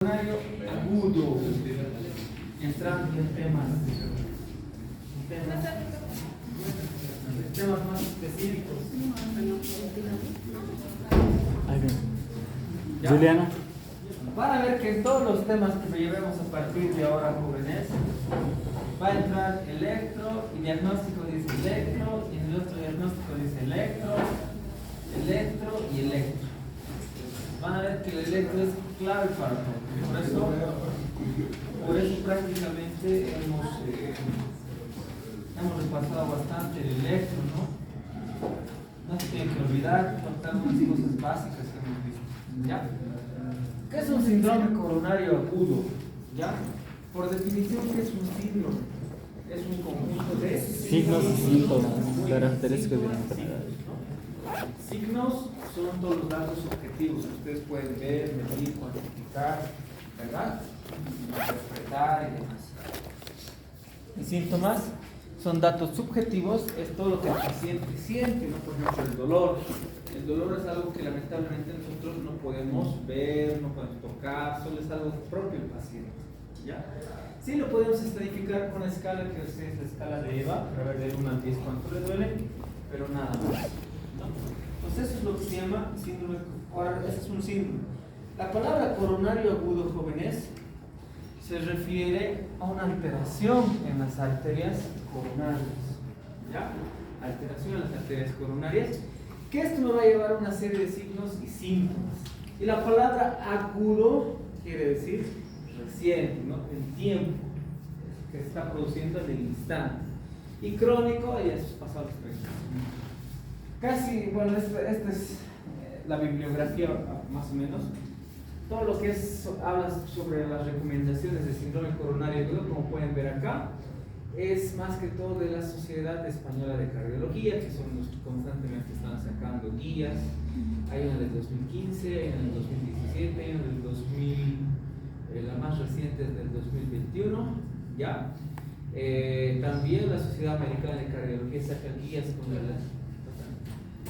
Agudo, entrando en temas más específicos. ¿Ya? Juliana. Van a ver que en todos los temas que llevemos a partir de ahora, jóvenes, va a entrar electro y diagnóstico dice electro, y en el otro diagnóstico dice electro y electro. Van a ver que el electro es clave para todo. Por eso prácticamente hemos repasado bastante el electro, ¿no? No se tiene que olvidar, faltan unas cosas básicas que hemos visto. ¿Ya? ¿Qué es un síndrome coronario agudo? ¿Ya? Por definición, ¿qué es un síndrome? Es un conjunto de Signos y síntomas, características de la enfermedad. Signos son todos los datos objetivos que ustedes pueden ver, medir, cuantificar, ¿verdad? Interpretar y demás. Y síntomas son datos subjetivos, es todo lo que el paciente siente, ¿no? Por ejemplo, el dolor. El dolor es algo que lamentablemente nosotros no podemos ver, no podemos tocar, solo es algo propio del paciente. ¿Ya? Sí lo podemos estadificar con una escala que es la escala de EVA, para ver de 1 al 10 cuánto le duele, pero nada más. ¿No? Entonces eso es lo que se llama síndrome. Ahora, ese es un síndrome. La palabra coronario agudo, jóvenes, se refiere a una alteración en las arterias coronarias. ¿Ya? Alteración en las arterias coronarias. Que esto me va a llevar a una serie de signos y síntomas. Y la palabra agudo quiere decir reciente, ¿no? El tiempo que se está produciendo en el instante. Y crónico, ya es pasado los 30. Casi, bueno, esta es la bibliografía más o menos. Todo lo que habla sobre las recomendaciones de síndrome coronario agudo, como pueden ver acá, es más que todo de la Sociedad Española de Cardiología, que son los que constantemente están sacando guías. Hay una del 2015, hay una del 2017, hay una del 2000, la más reciente es del 2021, ¿ya? También la Sociedad Americana de Cardiología saca guías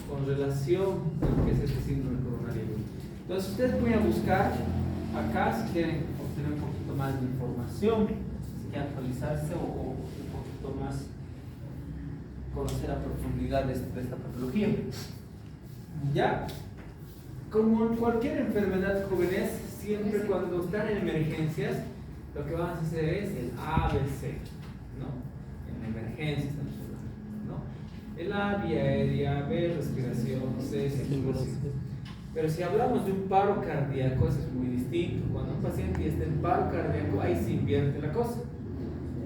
con relación a lo que es este síndrome coronario agudo. Entonces ustedes pueden buscar acá si quieren obtener un poquito más de información, si quieren actualizarse o un poquito más conocer a profundidad de esta patología. ¿Ya? Como en cualquier enfermedad, jóvenes, siempre cuando están en emergencias, lo que van a hacer es el ABC, ¿no? En emergencias estamos hablando, ¿no? El A, vía aérea, B, respiración, C, circulación. Pero si hablamos de un paro cardíaco, eso es muy distinto. Cuando un paciente está en paro cardíaco, ahí se invierte la cosa.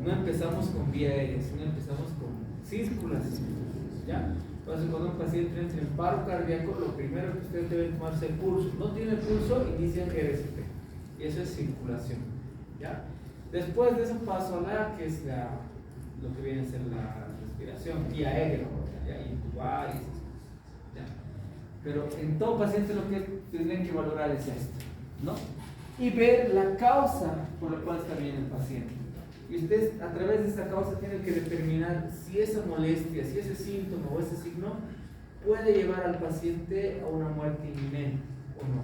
No empezamos con vía aérea, sino empezamos con circulación. ¿Ya? Entonces, cuando un paciente entra en paro cardíaco, lo primero que ustedes deben tomarse el pulso. No tiene pulso, inicia RCP. Y eso es circulación. ¿Ya? Después de eso paso a la que es lo que viene a ser la respiración, vía aérea, ¿ya? Intubar y esas cosas. ¿Ya? Pero en todo paciente lo que tienen que valorar es esto, ¿no? Y ver la causa por la cual está bien el paciente. Y ustedes a través de esta causa tienen que determinar si esa molestia, si ese síntoma o ese signo puede llevar al paciente a una muerte inminente o no.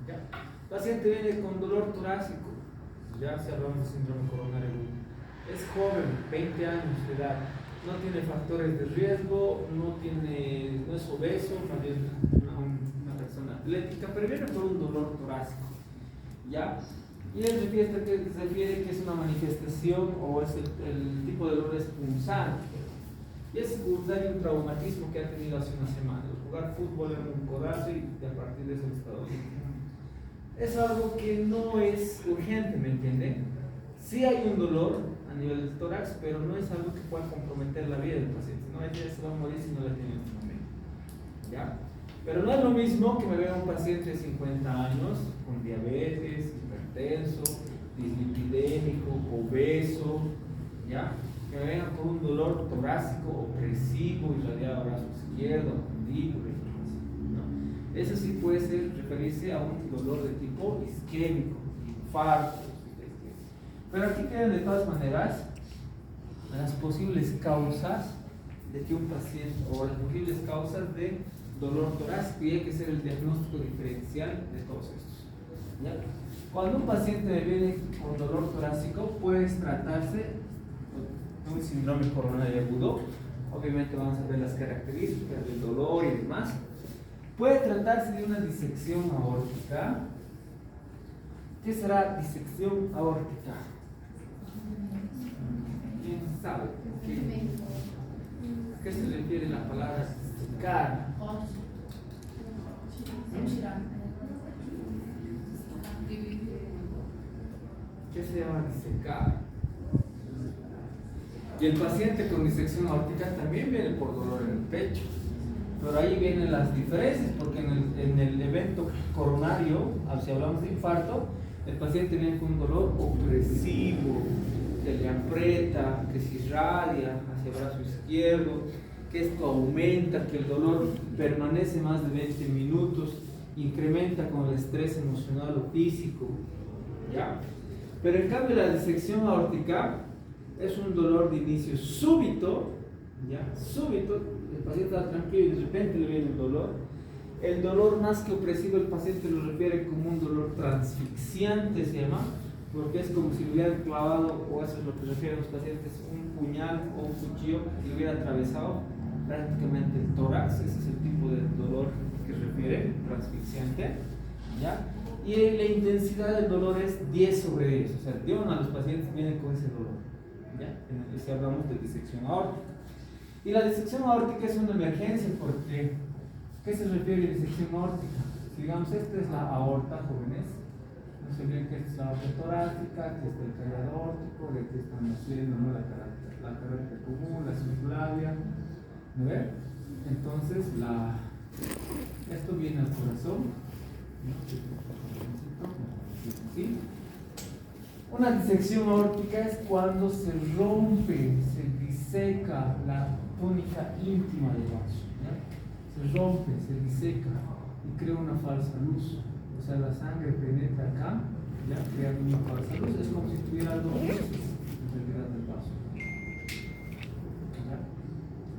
¿Ya? El paciente viene con dolor torácico, ya se hablamos de síndrome coronario agudo. Es joven, 20 años de edad, no tiene factores de riesgo, no es obeso, más bien una persona atlética, pero viene por un dolor torácico. ¿Ya? Y él refiere que es una manifestación o es el tipo de dolor es punzante. Y es punzante un traumatismo que ha tenido hace una semana. Jugar fútbol en un codazo y a partir de eso el estado es algo que no es urgente, ¿me entienden? Sí hay un dolor a nivel del tórax, pero no es algo que pueda comprometer la vida del paciente. No, ella se va a morir si no la tiene en este momento. ¿Ya? Pero no es lo mismo que me vea un paciente de 50 años con diabetes, hipertenso, dislipidémico, obeso, ¿ya? Que me vengan con un dolor torácico opresivo irradiado al brazo izquierdo, mandíbula y demás, ¿no? Eso sí puede referirse a un dolor de tipo isquémico, infarto. Pero aquí quedan de todas maneras las posibles causas de que un paciente, o las posibles causas de dolor torácico, y hay que hacer el diagnóstico diferencial de todos estos. ¿Ya? Cuando un paciente me viene con dolor torácico, puede tratarse de un síndrome coronario agudo. Obviamente vamos a ver las características del dolor y demás. Puede tratarse de una disección aórtica. ¿Qué será disección aórtica? ¿Quién sabe? ¿Qué se refiere a la palabra disecar? ¿Qué se llama disecar? Y el paciente con disección aórtica también viene por dolor en el pecho. Pero ahí vienen las diferencias, porque en el evento coronario, si hablamos de infarto, el paciente viene con un dolor opresivo, que le aprieta, que se irradia hacia el brazo izquierdo, que esto aumenta, que el dolor permanece más de 20 minutos, incrementa con el estrés emocional o físico, ¿ya? Pero en cambio la disección aórtica es un dolor de inicio súbito, ¿ya? Súbito, el paciente está tranquilo y de repente le viene el dolor. El dolor más que opresivo el paciente lo refiere como un dolor transfixiante, se llama, porque es como si le hubieran clavado, o eso es lo que refieren los pacientes, un puñal o un cuchillo que le hubiera atravesado prácticamente el tórax. Ese es el tipo de dolor que refiere, transfixiante, ¿ya? Y la intensidad del dolor es 10 sobre 10, o sea, de uno a los pacientes vienen con ese dolor, ¿ya? Si hablamos de disección aórtica. Y la disección aórtica es una emergencia porque, ¿qué se refiere a disección aórtica? Si digamos, esta es la aorta, jóvenes, no se olviden que esta es la aorta torácica, que está el callo aórtico, de que están haciendo, ¿no? la carótida común, la subclavia, ¿no ven? Entonces, esto viene al corazón, ¿no? ¿Sí? Una disección aórtica es cuando se rompe, se diseca la túnica íntima del vaso, ¿ya? Se rompe, se diseca y crea una falsa luz. O sea, la sangre penetra acá, ya creando una falsa luz. Es como si tuviera dos luces en realidad del vaso, ¿ya?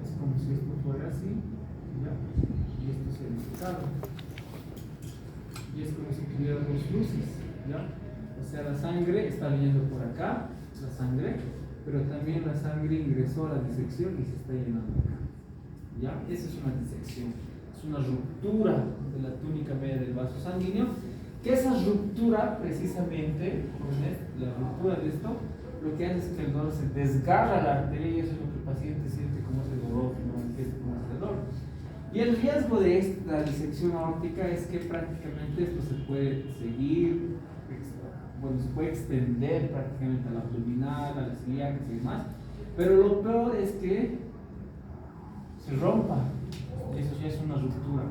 Es como si esto fuera así, ¿ya? Y esto se disecara. Y es como si tuviera dos luces, ¿ya? O sea, la sangre está viniendo por acá, la sangre, pero también la sangre ingresó a la disección y se está llenando acá, ¿ya? Esa es una disección, es una ruptura de la túnica media del vaso sanguíneo, que esa ruptura precisamente, la ruptura de esto, lo que hace es que el dolor se desgarra la arteria y eso es lo que el paciente siente como ese dolor, que no manifiesta como ese dolor. Y el riesgo de esta disección aórtica es que prácticamente esto se puede seguir, bueno, se puede extender prácticamente a la abdominal, a las ilíacas y demás, pero lo peor es que se rompa, eso ya es una ruptura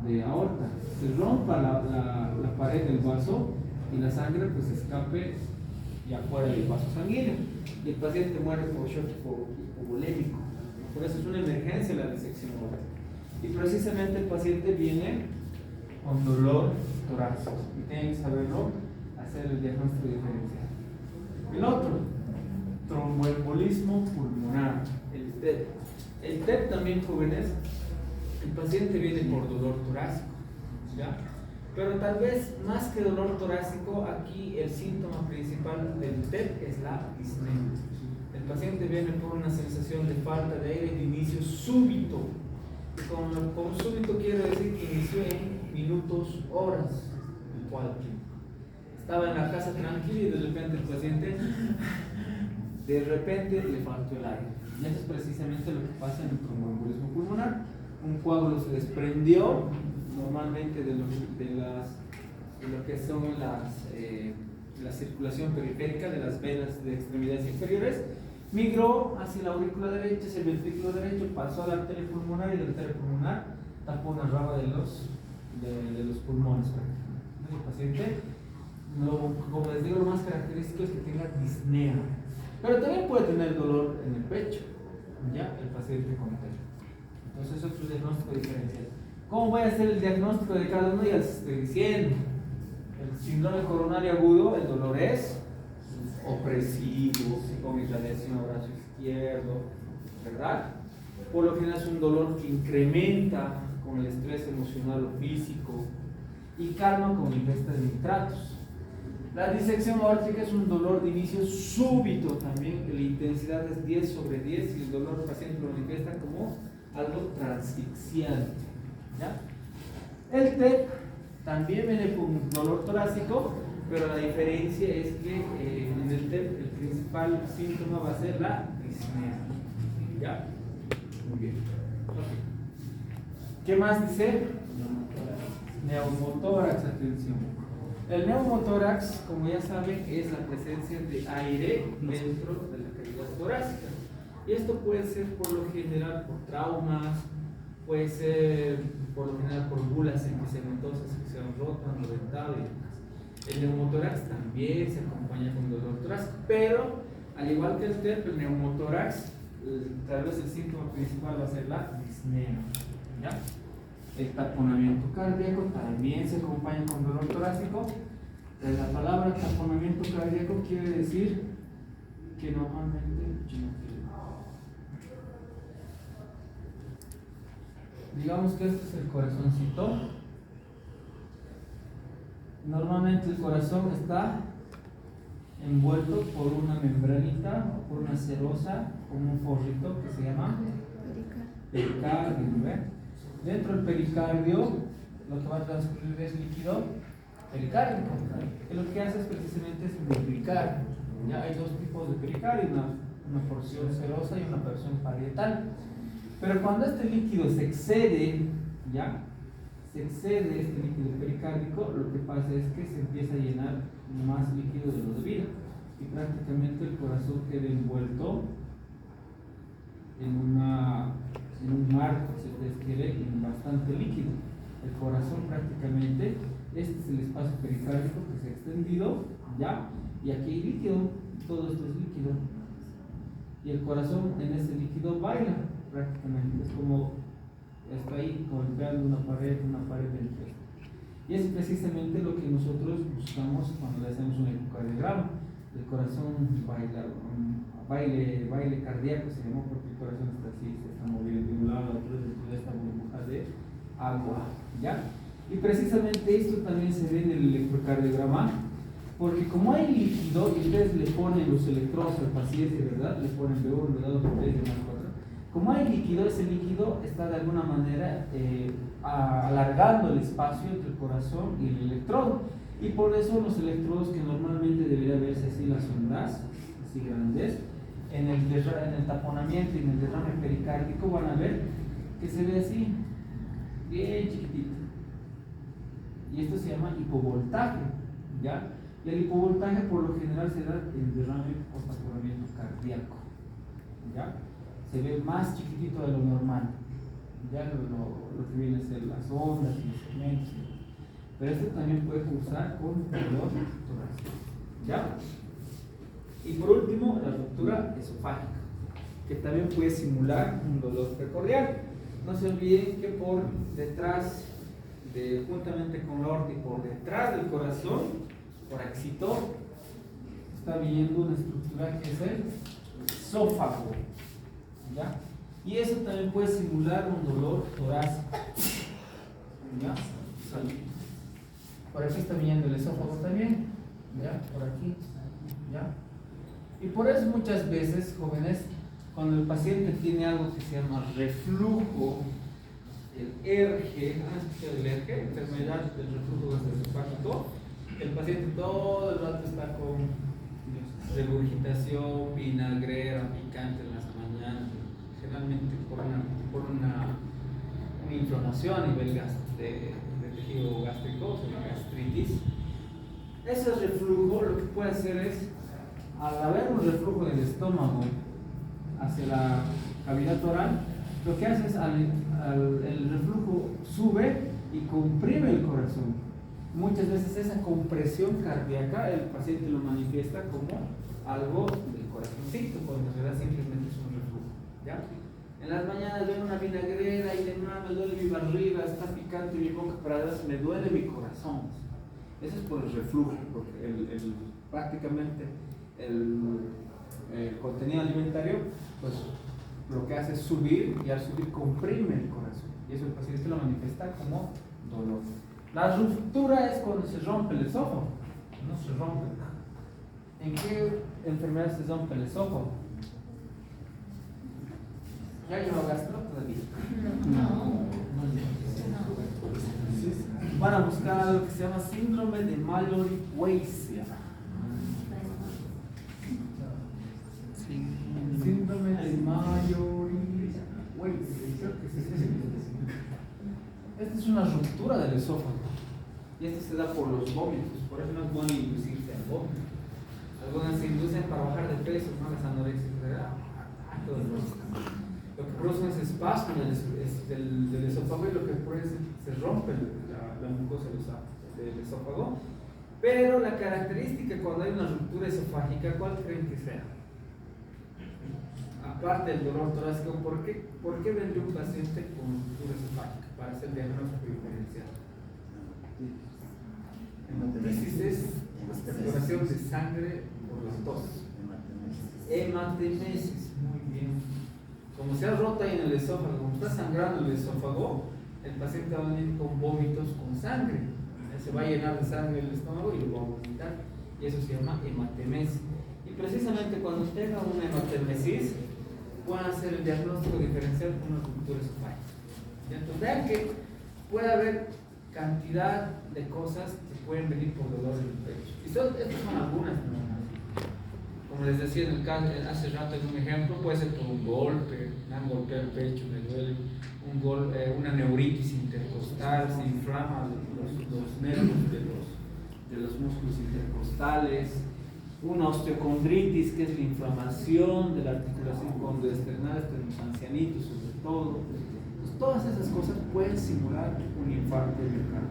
de aorta, se rompa la pared del vaso y la sangre pues escape y afuera del vaso sanguíneo y el paciente muere por shock hipovolémico. Por eso es una emergencia la disección aórtica. Y precisamente el paciente viene con dolor torácico y tienen que saberlo, hacer el diagnóstico diferencial. El otro, tromboembolismo pulmonar, el TEP. El TEP también, jóvenes, el paciente viene por dolor torácico, ¿ya? Pero tal vez más que dolor torácico, aquí el síntoma principal del TEP es la disnea. El paciente viene por una sensación de falta de aire de inicio súbito. Con súbito quiero decir que inició en minutos, horas, en cualquier. Estaba en la casa tranquilo y de repente el paciente, de repente le faltó el aire. Y eso es precisamente lo que pasa en el tromboembolismo pulmonar. Un coágulo se desprendió normalmente de lo que son la circulación periférica de las venas de extremidades inferiores, migró hacia la aurícula derecha, hacia el ventrículo derecho, pasó a la arteria pulmonar y de la arteria pulmonar tapó una rama de los pulmones. El paciente, como les digo, lo más característico es que tenga disnea, pero también puede tener dolor en el pecho, ya el paciente con TEP. Entonces, otro diagnóstico diferencial. ¿Cómo voy a hacer el diagnóstico de cada uno? Ya les estoy diciendo. El síndrome coronario agudo, el dolor es opresivo, con irradiación al brazo izquierdo, ¿verdad? Por lo general es un dolor que incrementa con el estrés emocional o físico y calma con ingesta de nitratos. La disección aórtica es un dolor de inicio súbito también, la intensidad es 10/10 y el dolor el paciente lo manifiesta como algo transfixiante. ¿Ya? El TEP también viene con un dolor torácico, pero la diferencia es que en el TEP el principal síntoma va a ser la disnea. ¿Ya? Muy bien. Okay. ¿Qué más dice? Neumotórax, atención. El neumotórax, como ya saben, es la presencia de aire dentro de la cavidad torácica. Y esto puede ser por lo general por traumas, puede ser por lo general por bulas sementosas que se han roto, han reventado y demás. El neumotórax también se acompaña con dolor torácico, pero al igual que el TEP, el neumotórax, tal vez el síntoma principal va a ser la disnea. ¿Ya? El taponamiento cardíaco también se acompaña con dolor torácico. La palabra taponamiento cardíaco quiere decir que normalmente, digamos que este es el corazoncito. Normalmente el corazón está envuelto por una membranita o por una serosa, como un forrito que se llama pericardio. ¿Ve? Dentro del pericardio, lo que va a transcurrir es líquido pericárdico, que lo que hace es precisamente es lubricar. Ya hay dos tipos de pericardio, una porción serosa y una porción parietal. Pero cuando este líquido se excede, ya se excede este líquido pericárdico, lo que pasa es que se empieza a llenar más líquido de lo debido y prácticamente el corazón queda envuelto en un mar, si ustedes quieren, en bastante líquido. El corazón prácticamente, este es el espacio pericárdico que se ha extendido, ¿ya? Y aquí hay líquido, todo esto es líquido. Y el corazón en ese líquido baila prácticamente, es como está ahí golpeando una pared dentro. Y es precisamente lo que nosotros buscamos cuando le hacemos un ecocardiograma. El corazón baila, baile cardíaco se llamó porque el corazón está así, se está moviendo de un lado a otro dentro de esta burbuja de agua, ¿ya? Y precisamente esto también se ve en el electrocardiograma, porque como hay líquido y ustedes le ponen los electrodos al paciente, ¿verdad? Le ponen B1, B2, B3 y B4. Como hay líquido, ese líquido está de alguna manera alargando el espacio entre el corazón y el electrodo. Y por eso los electrodos que normalmente debería verse así, las ondas, así grandes, en el taponamiento y en el derrame pericárdico van a ver que se ve así, bien chiquitito. Y esto se llama hipovoltaje, ¿ya? Y el hipovoltaje por lo general se da en el derrame o taponamiento cardíaco, ¿ya? Se ve más chiquitito de lo normal, ya lo que viene a ser las ondas y los segmentos. Pero esto también puede cursar con dolor torácico, ¿ya? Y por último, la ruptura esofágica, que también puede simular un dolor precordial. No se olviden que por detrás, juntamente con la aorta y por detrás del corazón, por éxito, está viendo una estructura que es el esófago, ¿ya? Y eso también puede simular un dolor torácico, ¿ya? Por aquí está viniendo el esófago también, ¿ya? Por aquí, ¿ya? Y por eso muchas veces, jóvenes, cuando el paciente tiene algo que se llama reflujo, el ERGE, ¿han escuchado el ERGE? Enfermedad del reflujo gastroesofágico, el paciente todo el rato está con regurgitación, vinagrera, picante en las mañanas, generalmente por una inflamación a nivel de tejido gástrico, de gastritis. Ese reflujo lo que puede hacer es, al haber un reflujo del estómago hacia la cavidad oral, lo que hace es el reflujo sube y comprime el corazón. Muchas veces esa compresión cardíaca el paciente lo manifiesta como algo del corazoncito, cuando en realidad simplemente es un reflujo, ¿ya? En las mañanas veo una vinagrera y de nuevo me duele mi barriga, está picante mi boca, para atrás me duele mi corazón. Eso es por el reflujo, porque prácticamente el contenido alimentario, pues lo que hace es subir y al subir comprime el corazón. Y eso el paciente lo manifiesta como dolor. La ruptura es cuando se rompe el esófago, no se rompen. ¿En qué enfermedad se rompe el esófago? ¿Ya lleva gastro todavía? No. Van a buscar algo que se llama síndrome de Mallory-Weiss. Síndrome de Mallory-Weiss. Esta es una ruptura del esófago. Y esto se da por los vómitos. Por eso no es bueno inducirse al vómito. Algunas se inducen para bajar de peso, ¿no? Las anorexias. Lo que produce es espasmo del esófago y lo que produce se rompe la mucosa del esófago. Pero la característica cuando hay una ruptura esofágica, ¿cuál creen que sea? Aparte del dolor torácico, ¿por qué vendría un paciente con ruptura esofágica? Para hacer diagnóstico diferencial. Hematomesis es exploración de sangre por la tos. Hematemesis, muy bien. Como se ha roto ahí en el esófago, como está sangrando el esófago, el paciente va a venir con vómitos con sangre. Se va a llenar de sangre el estómago y lo va a vomitar. Y eso se llama hematemesis. Y precisamente cuando tenga una hematemesis, pueden hacer el diagnóstico diferencial con una ruptura esofágica. Entonces vean que puede haber cantidad de cosas que pueden venir por dolor en el pecho. Y estas son algunas, ¿no? Como les decía en el caso, hace rato en un ejemplo, puede ser por un golpe, me han golpeado el pecho, me duele, una neuritis intercostal, se inflaman los nervios de los músculos intercostales, una osteocondritis, que es la inflamación de la articulación condoesternal, hasta en los ancianitos sobre todo. Entonces, todas esas cosas pueden simular un infarto de miocardio,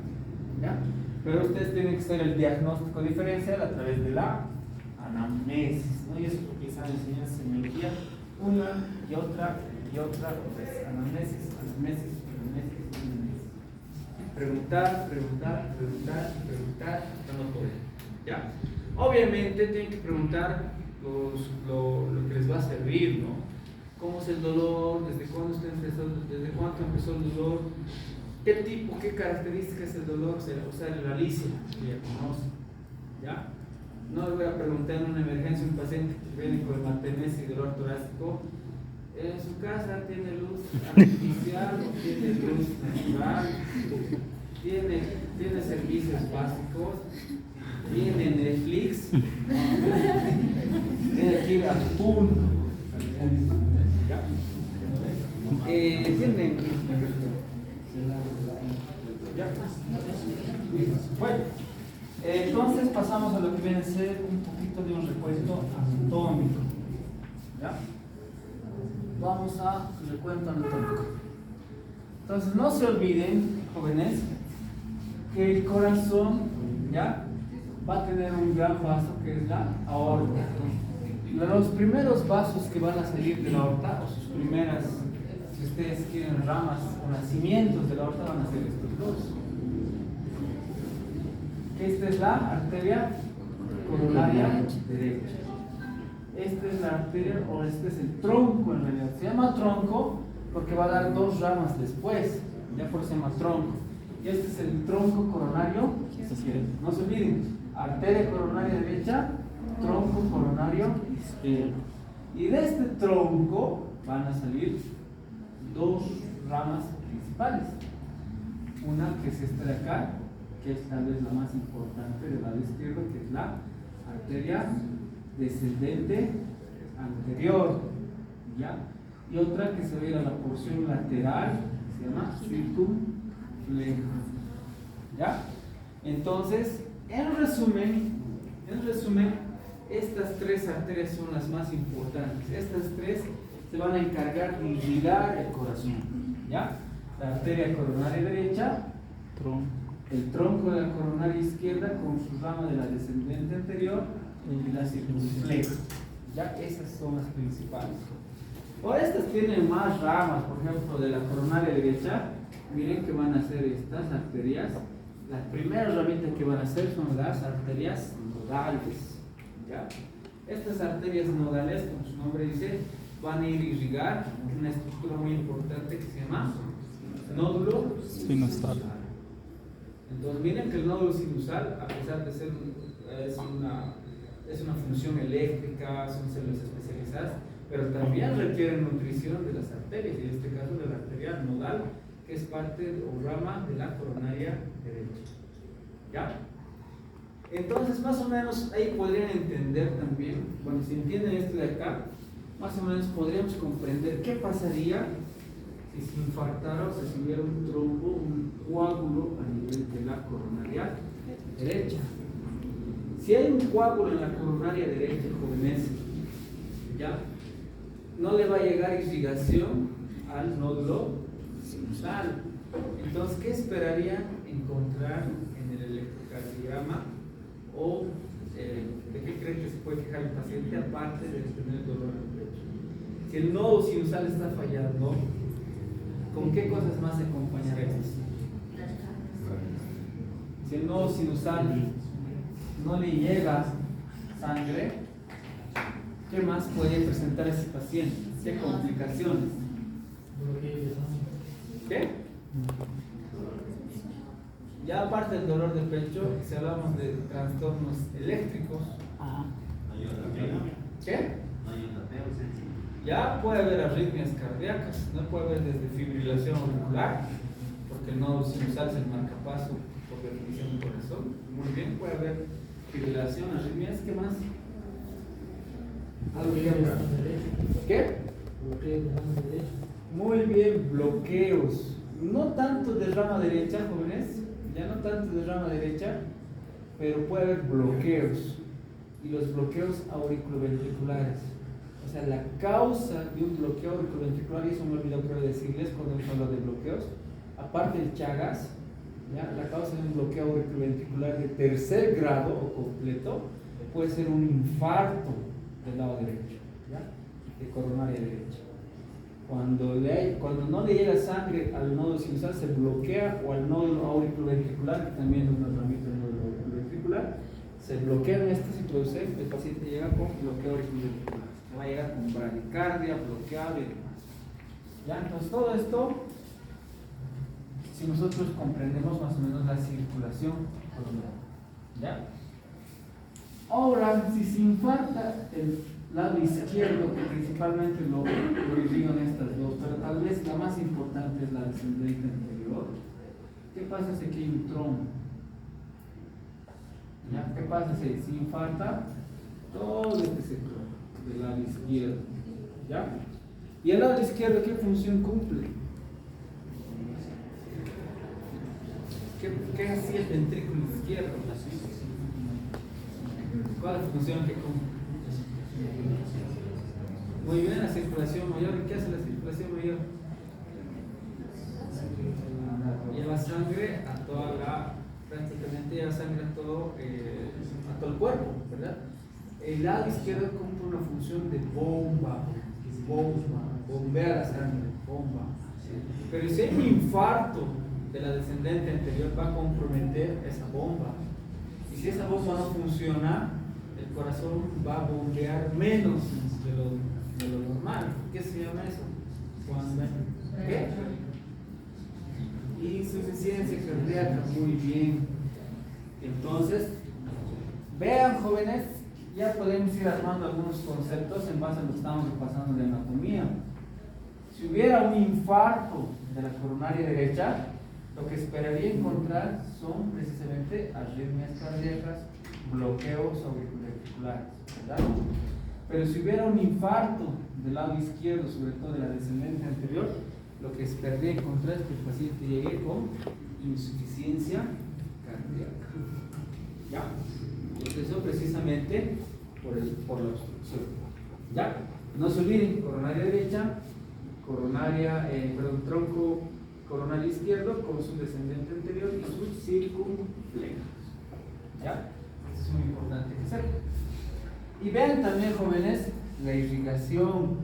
¿ya? Pero ustedes tienen que hacer el diagnóstico diferencial a través de la anamnesis, ¿no? Y eso es lo que están enseñando en semiología, una y otra vez. Anamnesis. Preguntar, hasta no poder, ¿ya? Obviamente tienen que preguntar lo que les va a servir, ¿no? ¿Cómo es el dolor? ¿Desde cuándo empezó el dolor? ¿Qué características del dolor? O sea, la licia que ya conoce, ¿ya? No les voy a preguntar en una emergencia a un paciente que viene con hematemesis y dolor torácico. ¿En su casa tiene luz artificial o tiene luz natural? ¿Tiene servicios básicos? ¿Tiene Netflix? Tiene que ir a punto. ¿Tiene? Bueno, entonces pasamos a lo que viene a ser un poquito de un recuento anatómico. ¿Ya? Vamos a recuento anatómico. Entonces no se olviden, jóvenes, que el corazón, ¿ya?, va a tener un gran vaso que es la aorta. Los primeros vasos que van a salir de la aorta, o sus primeras, si ustedes quieren, ramas o nacimientos de la aorta, van a ser estos dos. Esta es la arteria coronaria derecha. Esta es la arteria, o este es el tronco en realidad. Se llama tronco porque va a dar dos ramas después, ya por eso se llama tronco. Y este es el tronco coronario. No se olviden, arteria coronaria derecha, tronco coronario izquierdo. Y de este tronco van a salir dos ramas principales. Una que es esta de acá, que es tal vez la más importante del lado izquierdo, que es la arteria descendente anterior, ¿ya? Y otra que se ve a la porción lateral, que se llama circunflejo, ¿ya? Entonces, en resumen, estas tres arterias son las más importantes. Estas tres se van a encargar de irrigar el corazón, ¿ya? La arteria coronaria derecha, el tronco de la coronaria izquierda con su rama de la descendente anterior y la circunfleja, ¿ya? Esas son las principales. Ahora estas tienen más ramas, por ejemplo, de la coronaria derecha. Miren que van a ser estas arterias. Las primeras ramitas que van a ser son las arterias nodales, ¿ya? Estas arterias nodales, como su nombre dice, van a ir a irrigar una estructura muy importante que se llama nódulo sinusal. Entonces miren que el nódulo sinusal, a pesar de ser es una función eléctrica, son células especializadas, pero también requieren nutrición de las arterias, y en este caso de la arteria nodal, que es parte o rama de la coronaria derecha. ¿Ya? Entonces, más o menos ahí podrían entender también, bueno, si entienden esto de acá, más o menos podríamos comprender qué pasaría si se infartara o si hubiera un trombo, un coágulo a nivel de la coronaria derecha. Si hay un coágulo en la coronaria derecha, jóvenes, ¿ya? No le va a llegar irrigación al nódulo sinusal. Entonces, ¿qué esperarían encontrar en el electrocardiograma? ¿O de qué creen que se puede quejar el paciente aparte de tener dolor en el pecho? Si el nodo sinusal está fallando, ¿con qué cosas más se acompañará esto? Si el nodo sinusal no le llega sangre, ¿qué más puede presentar ese paciente? ¿Qué complicaciones? ¿Qué? Ya aparte del dolor de pecho, si hablamos de trastornos eléctricos, ¿qué? Ya puede haber arritmias cardíacas, no puede haber desde fibrilación auricular, porque el nodo sinusal es el marcapaso por definición del corazón. Muy bien, puede haber fibrilación, arritmias, ¿qué más? ¿Algo que ¿qué? Muy bien, bloqueos. No tanto de rama derecha, jóvenes, ya no tanto de rama derecha, pero puede haber bloqueos. Y los bloqueos auriculoventriculares. O sea, la causa de un bloqueo auriculoventricular, y eso me olvidó creo decirles cuando hemos hablado de bloqueos, aparte del Chagas, ¿ya? La causa de un bloqueo auriculoventricular de tercer grado o completo puede ser un infarto del lado derecho, ¿ya? De coronaria derecha. Cuando no le llega sangre al nodo sinusal, se bloquea, o al nodo auriculoventricular, que también es una ramita del nodo auriculoventricular, se bloquean estos y produce, el paciente llega con bloqueo auriculoventricular. Va a llegar con bradicardia, bloqueado y demás. ¿Ya? Entonces todo esto, si nosotros comprendemos más o menos la circulación coronaria. ¿Ya? Ahora, si se infarta el lado izquierdo, que principalmente lo irrigan estas dos, pero tal vez la más importante es la descendente anterior, ¿qué pasa si aquí hay un trombo? ¿Ya? ¿Qué pasa si se infarta todo este sector del lado izquierdo? ¿Ya? ¿Y el lado izquierdo qué función cumple? ¿Qué hacía el ventrículo izquierdo? ¿Cuál es la función que cumple? Muy bien, la circulación mayor. ¿Qué hace la circulación mayor? Lleva sangre a toda la, prácticamente lleva sangre a todo el cuerpo, ¿verdad? El lado izquierdo cumple una función de bomba, bombea la sangre, bomba. Pero si hay un infarto de la descendente anterior, va a comprometer esa bomba. Y si esa bomba no funciona, el corazón va a bombear menos de lo normal. ¿Qué se llama eso? ¿Qué? Insuficiencia cardíaca. Muy bien. Entonces, vean, jóvenes, ya podemos ir armando algunos conceptos en base a lo que estamos repasando de anatomía. Si hubiera un infarto de la coronaria derecha, lo que esperaría encontrar son precisamente arritmias cardíacas, bloqueos auriculoventriculares, ¿verdad? Pero si hubiera un infarto del lado izquierdo, sobre todo de la descendente anterior, lo que esperaría encontrar es que el paciente llegue con insuficiencia cardíaca. ¿Ya? Entonces eso precisamente por la obstrucción. ¿Ya? No se olviden, coronaria derecha, tronco coronario izquierdo con su descendente anterior y sus circunflejos. ¿Ya? Eso es muy importante que sepan. Y vean también, jóvenes, la irrigación,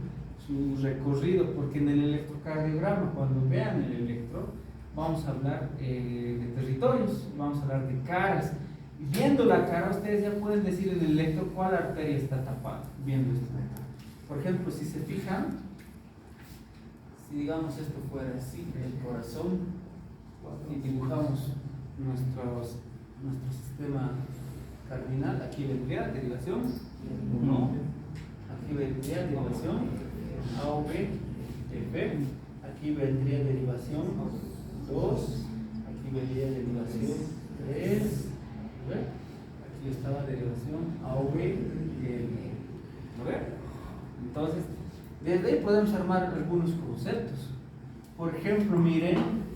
su recorrido, porque en el electrocardiograma, cuando vean el electro, vamos a hablar de territorios, vamos a hablar de caras. Y viendo la cara, ustedes ya pueden decir en el electro cuál arteria está tapada, viendo esto de acá. Por ejemplo, si se fijan, si digamos esto fuera así, el corazón, y dibujamos nuestro sistema cardinal, aquí vendría derivación 1, aquí vendría derivación A o B, F, aquí vendría derivación 2, aquí vendría derivación 3, ¿ve? Aquí estaba derivación A o B, ¿lo ve? Entonces, desde ahí podemos armar algunos conceptos. Por ejemplo, miren,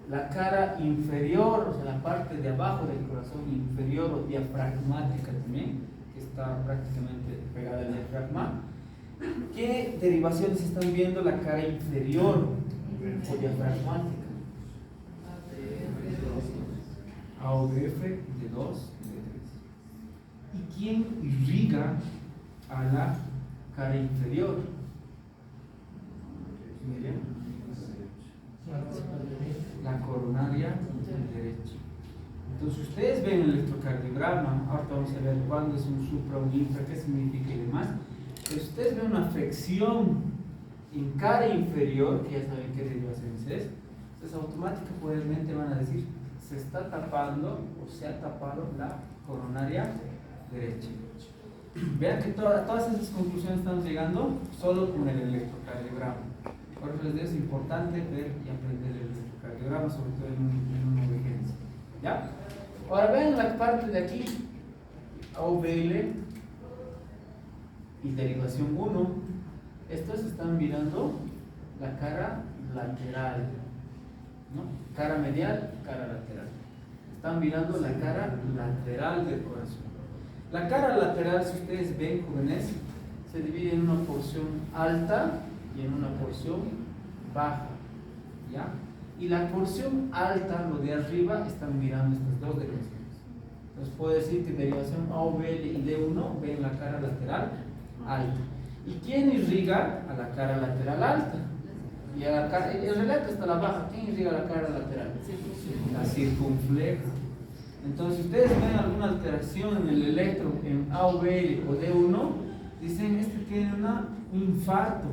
la cara inferior, o sea, la parte de abajo del corazón inferior o diafragmática también, que está prácticamente pegada al diafragma. ¿Qué derivaciones están viendo la cara inferior o diafragmática? A o B, F, de 2, de 3. ¿Y quién irriga a la cara inferior? Miren, la coronaria derecha. Entonces ustedes ven el electrocardiograma, ahorita vamos a ver cuándo es un supra, un infra, qué significa y demás. Pero ustedes ven una afección en cara inferior, que ya saben qué derivaciones es, entonces automáticamente van a decir, se está tapando o se ha tapado la coronaria derecha. Vean que todas esas conclusiones estamos llegando solo con el electrocardiograma. Por eso les digo, es importante ver y aprender el electrocardiograma, sobre todo en una urgencia. ¿Ya? Ahora vean la parte de aquí, AVL y derivación 1. Estos están mirando la cara lateral, ¿no? Cara medial, cara lateral. Están mirando la cara lateral del corazón. La cara lateral, si ustedes ven, jóvenes, se divide en una porción alta y en una porción baja, ¿ya? Y la porción alta, lo de arriba, están mirando estas dos derivaciones. Entonces puedo decir que derivación AOBL y D1 ven la cara lateral alta. ¿Y quién irriga a la cara lateral alta? Y a la cara, en realidad está la baja. ¿Quién irriga a la cara lateral? La circunfleja. Entonces, si ustedes ven alguna alteración en el electro en AOBL o D1, dicen este tiene un infarto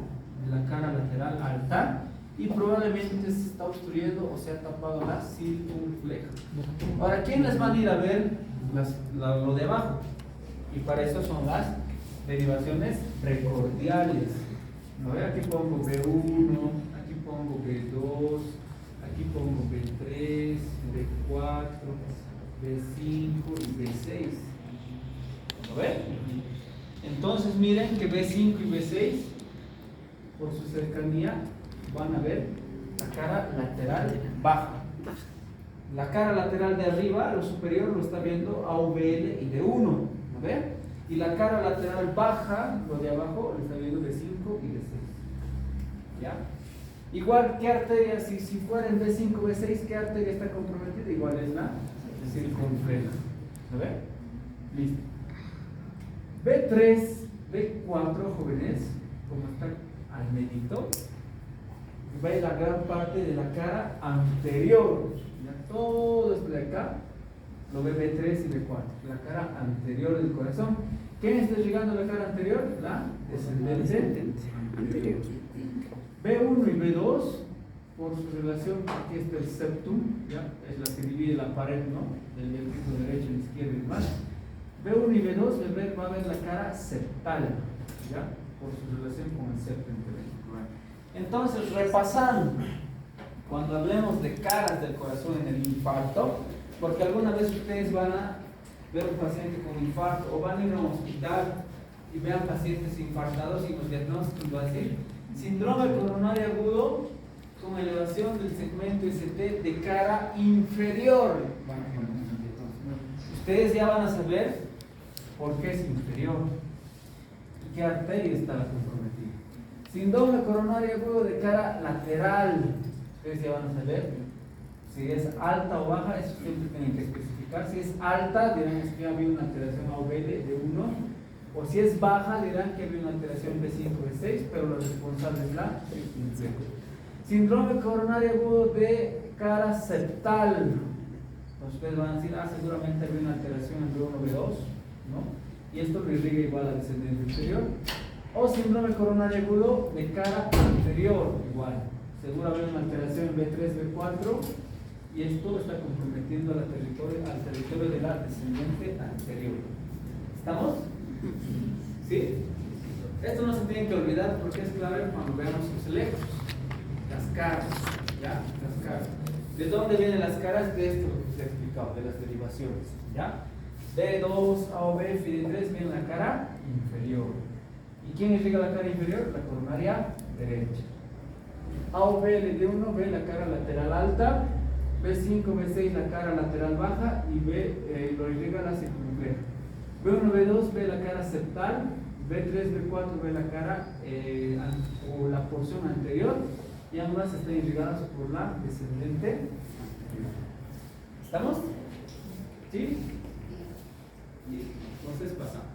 de la cara lateral alta y probablemente se está obstruyendo o se ha tapado la circunfleja. Ahora, ¿quién les van a ir a ver lo de abajo? Y para eso son las derivaciones precordiales. ¿No? Aquí pongo B1, aquí pongo B2, aquí pongo B3, B4, B5 y B6. ¿Lo ven? Entonces miren que B5 y B6, por su cercanía, van a ver la cara lateral baja. La cara lateral de arriba, lo superior, lo está viendo AOBL y D1. ¿No ven? Y la cara lateral baja, lo de abajo, lo está viendo B5 y B6. ¿Ya? Igual, ¿qué arteria? Si fuera en B5, B6, ¿qué arteria está comprometida? Igual es la circunfleja. ¿Lo ven? Listo. B3, B4, jóvenes, como está al medito, ve la gran parte de la cara anterior. Ya todo esto de acá lo ve B3 y B4, la cara anterior del corazón. ¿Quién está llegando a la cara anterior? La descendente anterior. B1 y B2, por su relación, aquí está el septum, ¿ya? Es la que divide la pared, ¿no? Del ventrículo derecho, izquierdo y demás. B1 y B2 va a ver la cara septal, ¿ya? Por su relación con el septum ventricular. Entonces, repasando, cuando hablemos de caras del corazón en el infarto, porque alguna vez ustedes van a ver un paciente con infarto o van a ir a un hospital y vean pacientes infartados y los diagnósticos van a decir síndrome coronario agudo con elevación del segmento ST de cara inferior. Ustedes ya van a saber por qué es inferior y qué arteria está comprometida. Síndrome coronario agudo de cara lateral. Ustedes ya van a saber si es alta o baja, eso siempre tienen que especificar. Si es alta, dirán que había una alteración AOBL de 1. O si es baja, dirán que había una alteración B5, B6, pero la responsable es la síndrome coronario agudo de cara septal. Entonces ustedes van a decir, seguramente había una alteración en B1, B2, ¿no? Y esto lo irriga igual a descendencia inferior. O síndrome coronario agudo de cara anterior, igual. Seguro había una alteración en B3, B4, y esto está comprometiendo al territorio de la descendente anterior. ¿Estamos? ¿Sí? Esto no se tiene que olvidar porque es clave cuando veamos los electros, las caras, ¿ya? Las caras. ¿De dónde vienen las caras? De esto que se ha explicado, de las derivaciones, ¿ya? D2, A o B, F de 3 viene la cara inferior. ¿Y quién irriga la cara inferior? La coronaria derecha. A o B, L de 1, B la cara lateral alta, B5, B6 la cara lateral baja y B lo irriga la circunfleja. B1, B2, B la cara septal, B3, B4, B la cara o la porción anterior y ambas están irrigadas por la descendente. ¿Estamos? ¿Sí? Entonces pasamos.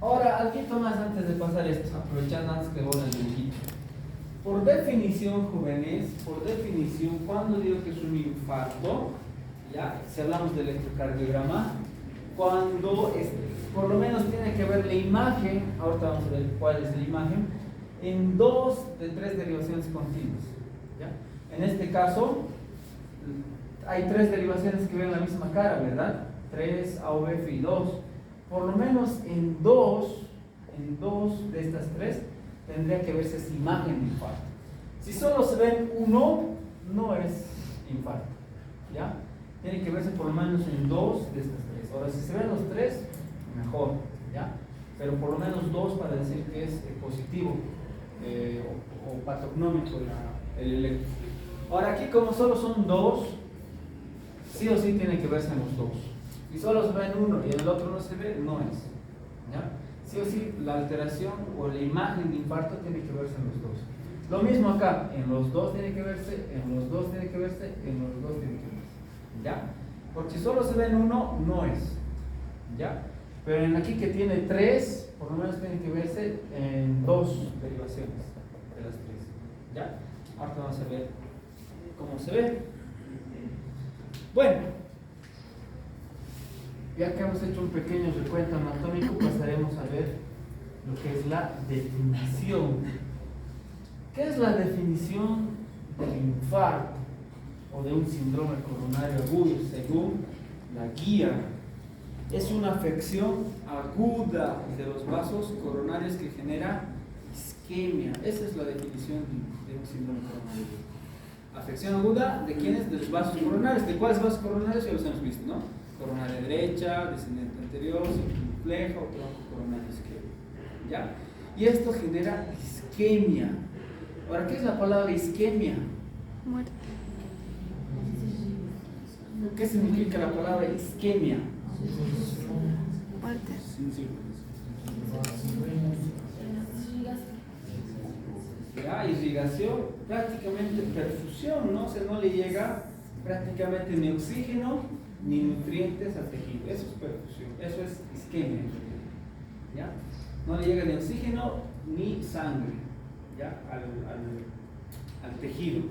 Ahora, algo más antes de pasar esto, aprovechando antes que borre el dibujito. Por definición, jóvenes, por definición, cuando digo que es un infarto, ya, si hablamos de electrocardiograma, cuando por lo menos tiene que ver la imagen, ahorita vamos a ver cuál es la imagen, en 2 de 3 derivaciones continuas. ¿Ya? En este caso, hay 3 derivaciones que ven la misma cara, ¿verdad? 3, A, O, F y 2. Por lo menos en dos de estas 3 tendría que verse esa imagen de infarto. Si solo se ven uno, no es infarto. ¿Ya? Tiene que verse por lo menos en 2 de estas 3. Ahora, si se ven los 3, mejor. ¿Ya? Pero por lo menos 2 para decir que es positivo o patognomíco el electro. Ahora, aquí como solo son 2, sí o sí tiene que verse en los 2. Si solo se ve en uno y en el otro no se ve, no es. ¿Ya? Sí o sí, la alteración o la imagen de infarto tiene que verse en los 2. Lo mismo acá, en los 2 tiene que verse, en los 2 tiene que verse, en los 2 tiene que verse. ¿Ya? Porque si solo se ve en uno, no es. ¿Ya? Pero en aquí que tiene 3, por lo menos tiene que verse en 2 derivaciones de las 3. ¿Ya? Ahora vamos a ver cómo se ve. Bueno. Ya que hemos hecho un pequeño recuento anatómico, pasaremos a ver lo que es la definición. ¿Qué es la definición del infarto o de un síndrome coronario agudo según la guía? Es una afección aguda de los vasos coronarios que genera isquemia. Esa es la definición de un síndrome coronario agudo. Afección aguda de quiénes? De los vasos coronarios. ¿De cuáles vasos coronarios? Ya los hemos visto, ¿no? Coronaria derecha, descendente anterior, circunfleja o tronco coronario izquierdo. ¿Ya? Y esto genera isquemia. Ahora, ¿qué es la palabra isquemia? Muerte. ¿Qué significa la palabra isquemia? Muerte. Ya, irrigación, prácticamente perfusión, ¿no? O sea, no le llega prácticamente ni oxígeno ni nutrientes al tejido. Eso es perfusión, eso es isquemia. ¿Ya? No le llega ni oxígeno ni sangre, ¿ya? al tejido.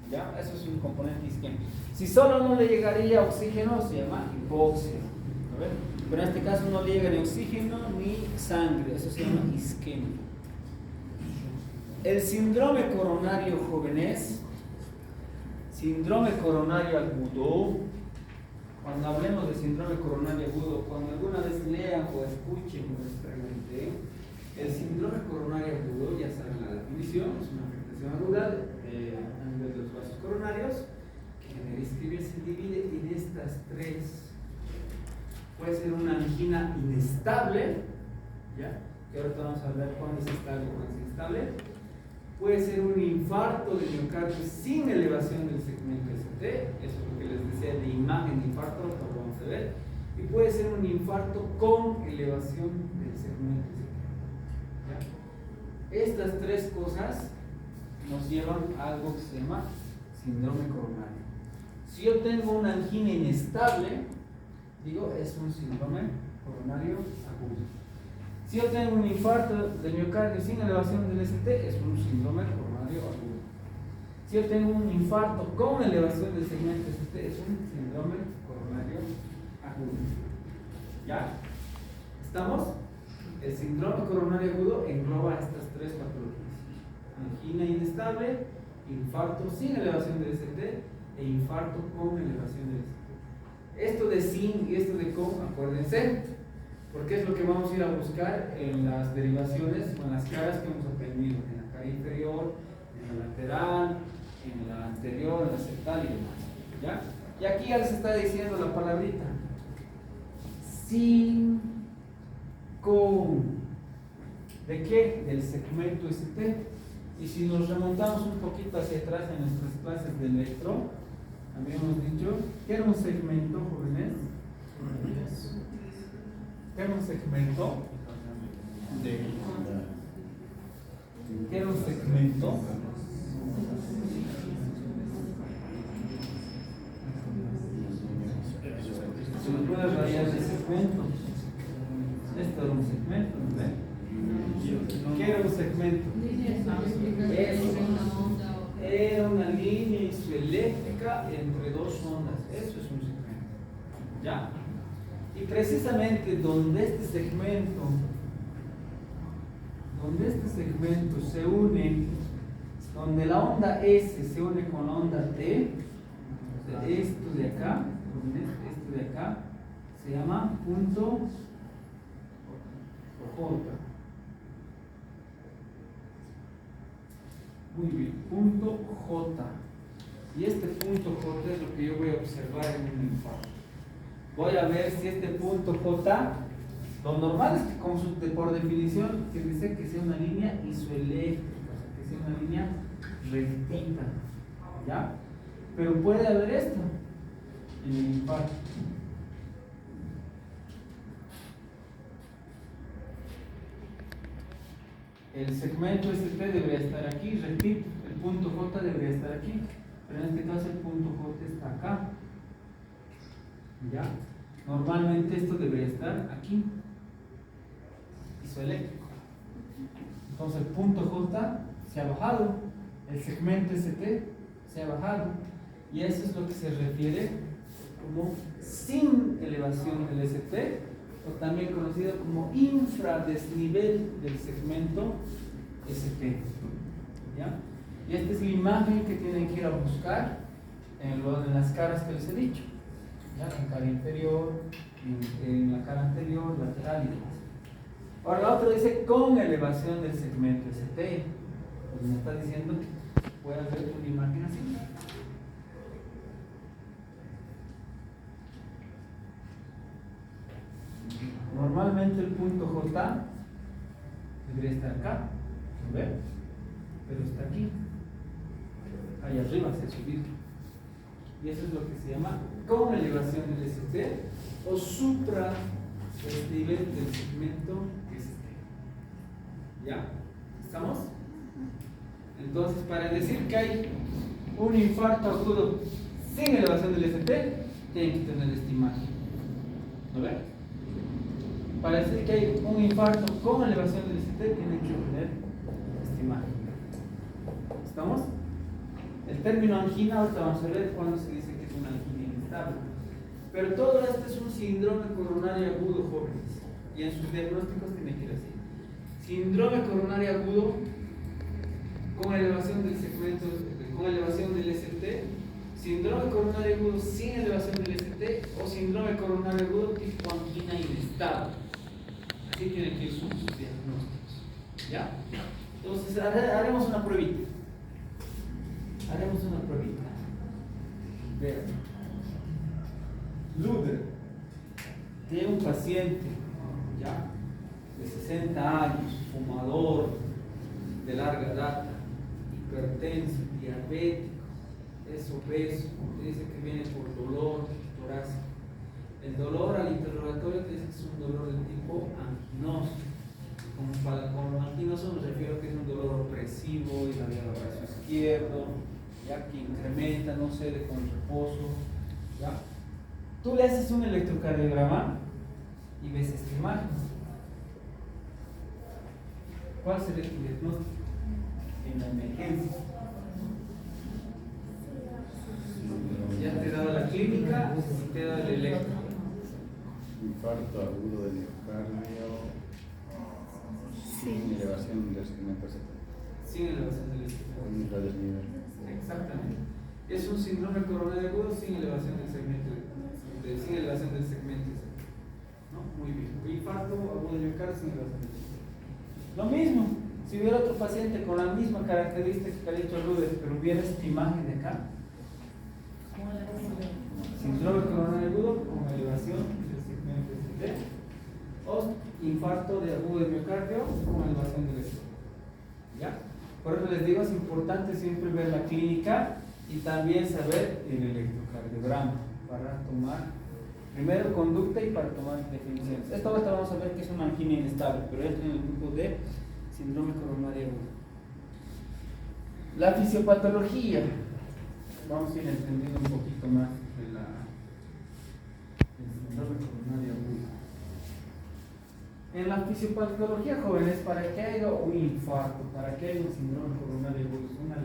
¿Ya? Eso es un componente isquémico. Si solo no le llegaría oxígeno, se llama hipoxia. ¿A ver? Pero en este caso no le llega ni oxígeno ni sangre, eso se llama isquemia. El síndrome coronario jóvenes, síndrome coronario agudo. Cuando hablemos de síndrome coronario agudo, cuando alguna vez lean o escuchen o experimenten, el síndrome coronario agudo, ya saben la definición, es una afectación aguda a nivel de los vasos coronarios que genera isquemia. Se divide en estas 3. Puede ser una angina inestable, ¿ya? Que ahorita vamos a ver cuándo es estable y cuándo es inestable. Puede ser un infarto de miocardio sin elevación del segmento ST, eso es lo que les decía de imagen de infarto, lo vamos a ver. Y puede ser un infarto con elevación del segmento ST. ¿Ya? Estas 3 cosas nos llevan a algo que se llama síndrome coronario. Si yo tengo una angina inestable, digo, es un síndrome coronario agudo. Si yo tengo un infarto del miocardio sin elevación del ST, es un síndrome coronario agudo. Si yo tengo un infarto con elevación del segmento ST, es un síndrome coronario agudo. ¿Ya? ¿Estamos? El síndrome coronario agudo engloba estas 3 patologías: angina inestable, infarto sin elevación del ST e infarto con elevación del ST. Esto de sin y esto de con, acuérdense, porque es lo que vamos a ir a buscar en las derivaciones o en las caras que hemos aprendido, en la cara inferior, en la lateral, en la anterior, en la septal y demás. ¿Ya? Y aquí ya les está diciendo la palabrita. Sin, con. ¿De qué? Del segmento ST. Y si nos remontamos un poquito hacia atrás en nuestras clases de electro, habíamos dicho que era un segmento, jóvenes. ¿Qué era un segmento? ¿Qué era un segmento? Se lo puede rayar de segmento. Esto era un segmento, ¿no ven? ¿Qué era un segmento? Era una línea isoeléctrica entre dos ondas. Eso es un segmento. ¿Ya? Y precisamente donde este segmento se une, donde la onda S se une con la onda T, o sea, esto de acá, esto de acá, se llama punto J. Muy bien, punto J. Y este punto J es lo que yo voy a observar en un infarto. Voy a ver si este punto J, lo normal es que como por definición que dice que sea una línea isoeléctrica, o sea, que sea una línea rectita, ¿ya? Pero puede haber esto en el infarto. El segmento ST debería estar aquí, repito, el punto J debería estar aquí, pero en este caso el punto J está acá. ¿Ya? Normalmente esto debería estar aquí, isoeléctrico. Entonces el punto J se ha bajado, el segmento ST se ha bajado, y eso es lo que se refiere como sin elevación del ST, o también conocido como infradesnivel del segmento ST. ¿Ya? Y esta es la imagen que tienen que ir a buscar en las caras que les he dicho. ¿Ya? En cara inferior, en la cara anterior, lateral y demás. Ahora la otra dice con elevación del segmento ST. Pues me está diciendo que puede hacer una imagen así. Normalmente el punto J debería estar acá, ¿no ve? Pero está aquí, ahí arriba se ha subido. Y eso es lo que se llama con elevación del ST o supra el nivel del segmento ST. ¿Ya? ¿Estamos? Entonces, para decir que hay un infarto agudo sin elevación del ST, tienen que tener esta imagen. ¿No ve? Para decir que hay un infarto con elevación del ST, tienen que tener esta imagen. ¿Estamos? El término angina, ahorita vamos a ver cuándo se dice que es una angina inestable. Pero todo esto es un síndrome coronario agudo, jóvenes. Y en sus diagnósticos tiene que ir así. Síndrome coronario agudo con elevación del segmento, con elevación del ST, síndrome coronario agudo sin elevación del ST o síndrome coronario agudo tipo angina inestable. Así tienen que ir sus diagnósticos. ¿Ya? Entonces haremos una pruebita. Vean. Luder tiene un paciente, ¿ya? De 60 años, fumador de larga data, hipertenso, diabético, es obeso, dice que viene por dolor torácico. El dolor al interrogatorio dice que es un dolor de tipo anginoso. Con anginoso me refiero que es un dolor opresivo y hacia el brazo izquierdo, ya que incrementa, no cede con reposo. ¿Ya? Tú le haces un electrocardiograma y ves esta imagen. ¿Cuál sería tu diagnóstico en la emergencia? Ya te he dado la clínica y te he dado el electro. Infarto agudo del miocardio sin elevación del segmento ST. Sin elevación del ST. Infradesnivel. Exactamente. Es un síndrome coronario agudo sin elevación del segmento, sin elevación del segmento. ¿No? Muy bien. Infarto agudo de miocardio sin elevación del segmento. Lo mismo, si hubiera otro paciente con la misma característica que ha dicho Ruder, pero hubiera esta imagen de acá, síndrome coronario agudo con elevación del segmento ST, o infarto de agudo de miocardio con elevación del ST. ¿Ya? Por eso les digo, es importante siempre ver la clínica y también saber el electrocardiograma para tomar primero conducta y para tomar definiciones. Esto ahora vamos a ver que es una angina inestable, pero es en el grupo de síndrome coronario agudo. La fisiopatología, vamos a ir entendiendo un poquito más de del síndrome coronario agudo. En la fisiopatología, jóvenes, para que haya un infarto, para que haya un síndrome coronario agudo, una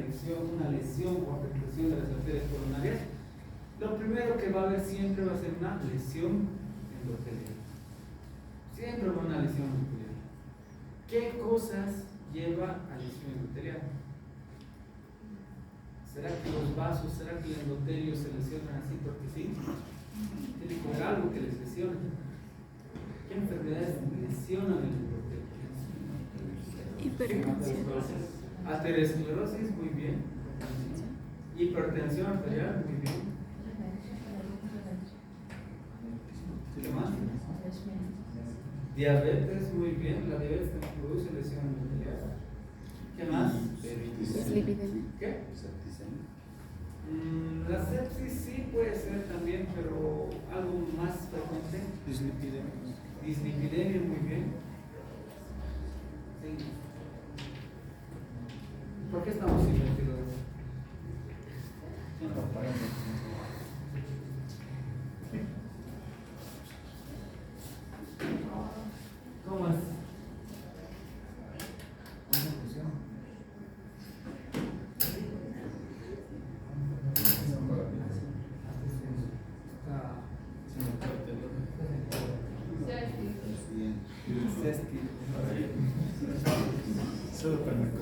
lesión o afectación de las arterias coronarias, lo primero que va a haber siempre va a ser una lesión endotelial. Siempre va a haber una lesión endotelial. ¿Qué cosas lleva a lesión endotelial? ¿Será que los vasos, será que el endotelio se lesionan así porque sí? Tiene que haber algo que les lesione. ¿Qué enfermedades lesionan el endotelio? Hipertensión. Aterosclerosis, muy bien. Hipertensión arterial, muy bien. ¿Qué más? Diabetes, muy bien. La diabetes también produce lesión endotelial. ¿Qué más? Dislipidemia. ¿Qué? La sepsis sí puede ser también, pero algo más frecuente. Dislipidemia, muy bien. Sí. ¿Por qué estamos invertidos de eso? ¿Cómo es? ¿Cómo funciona?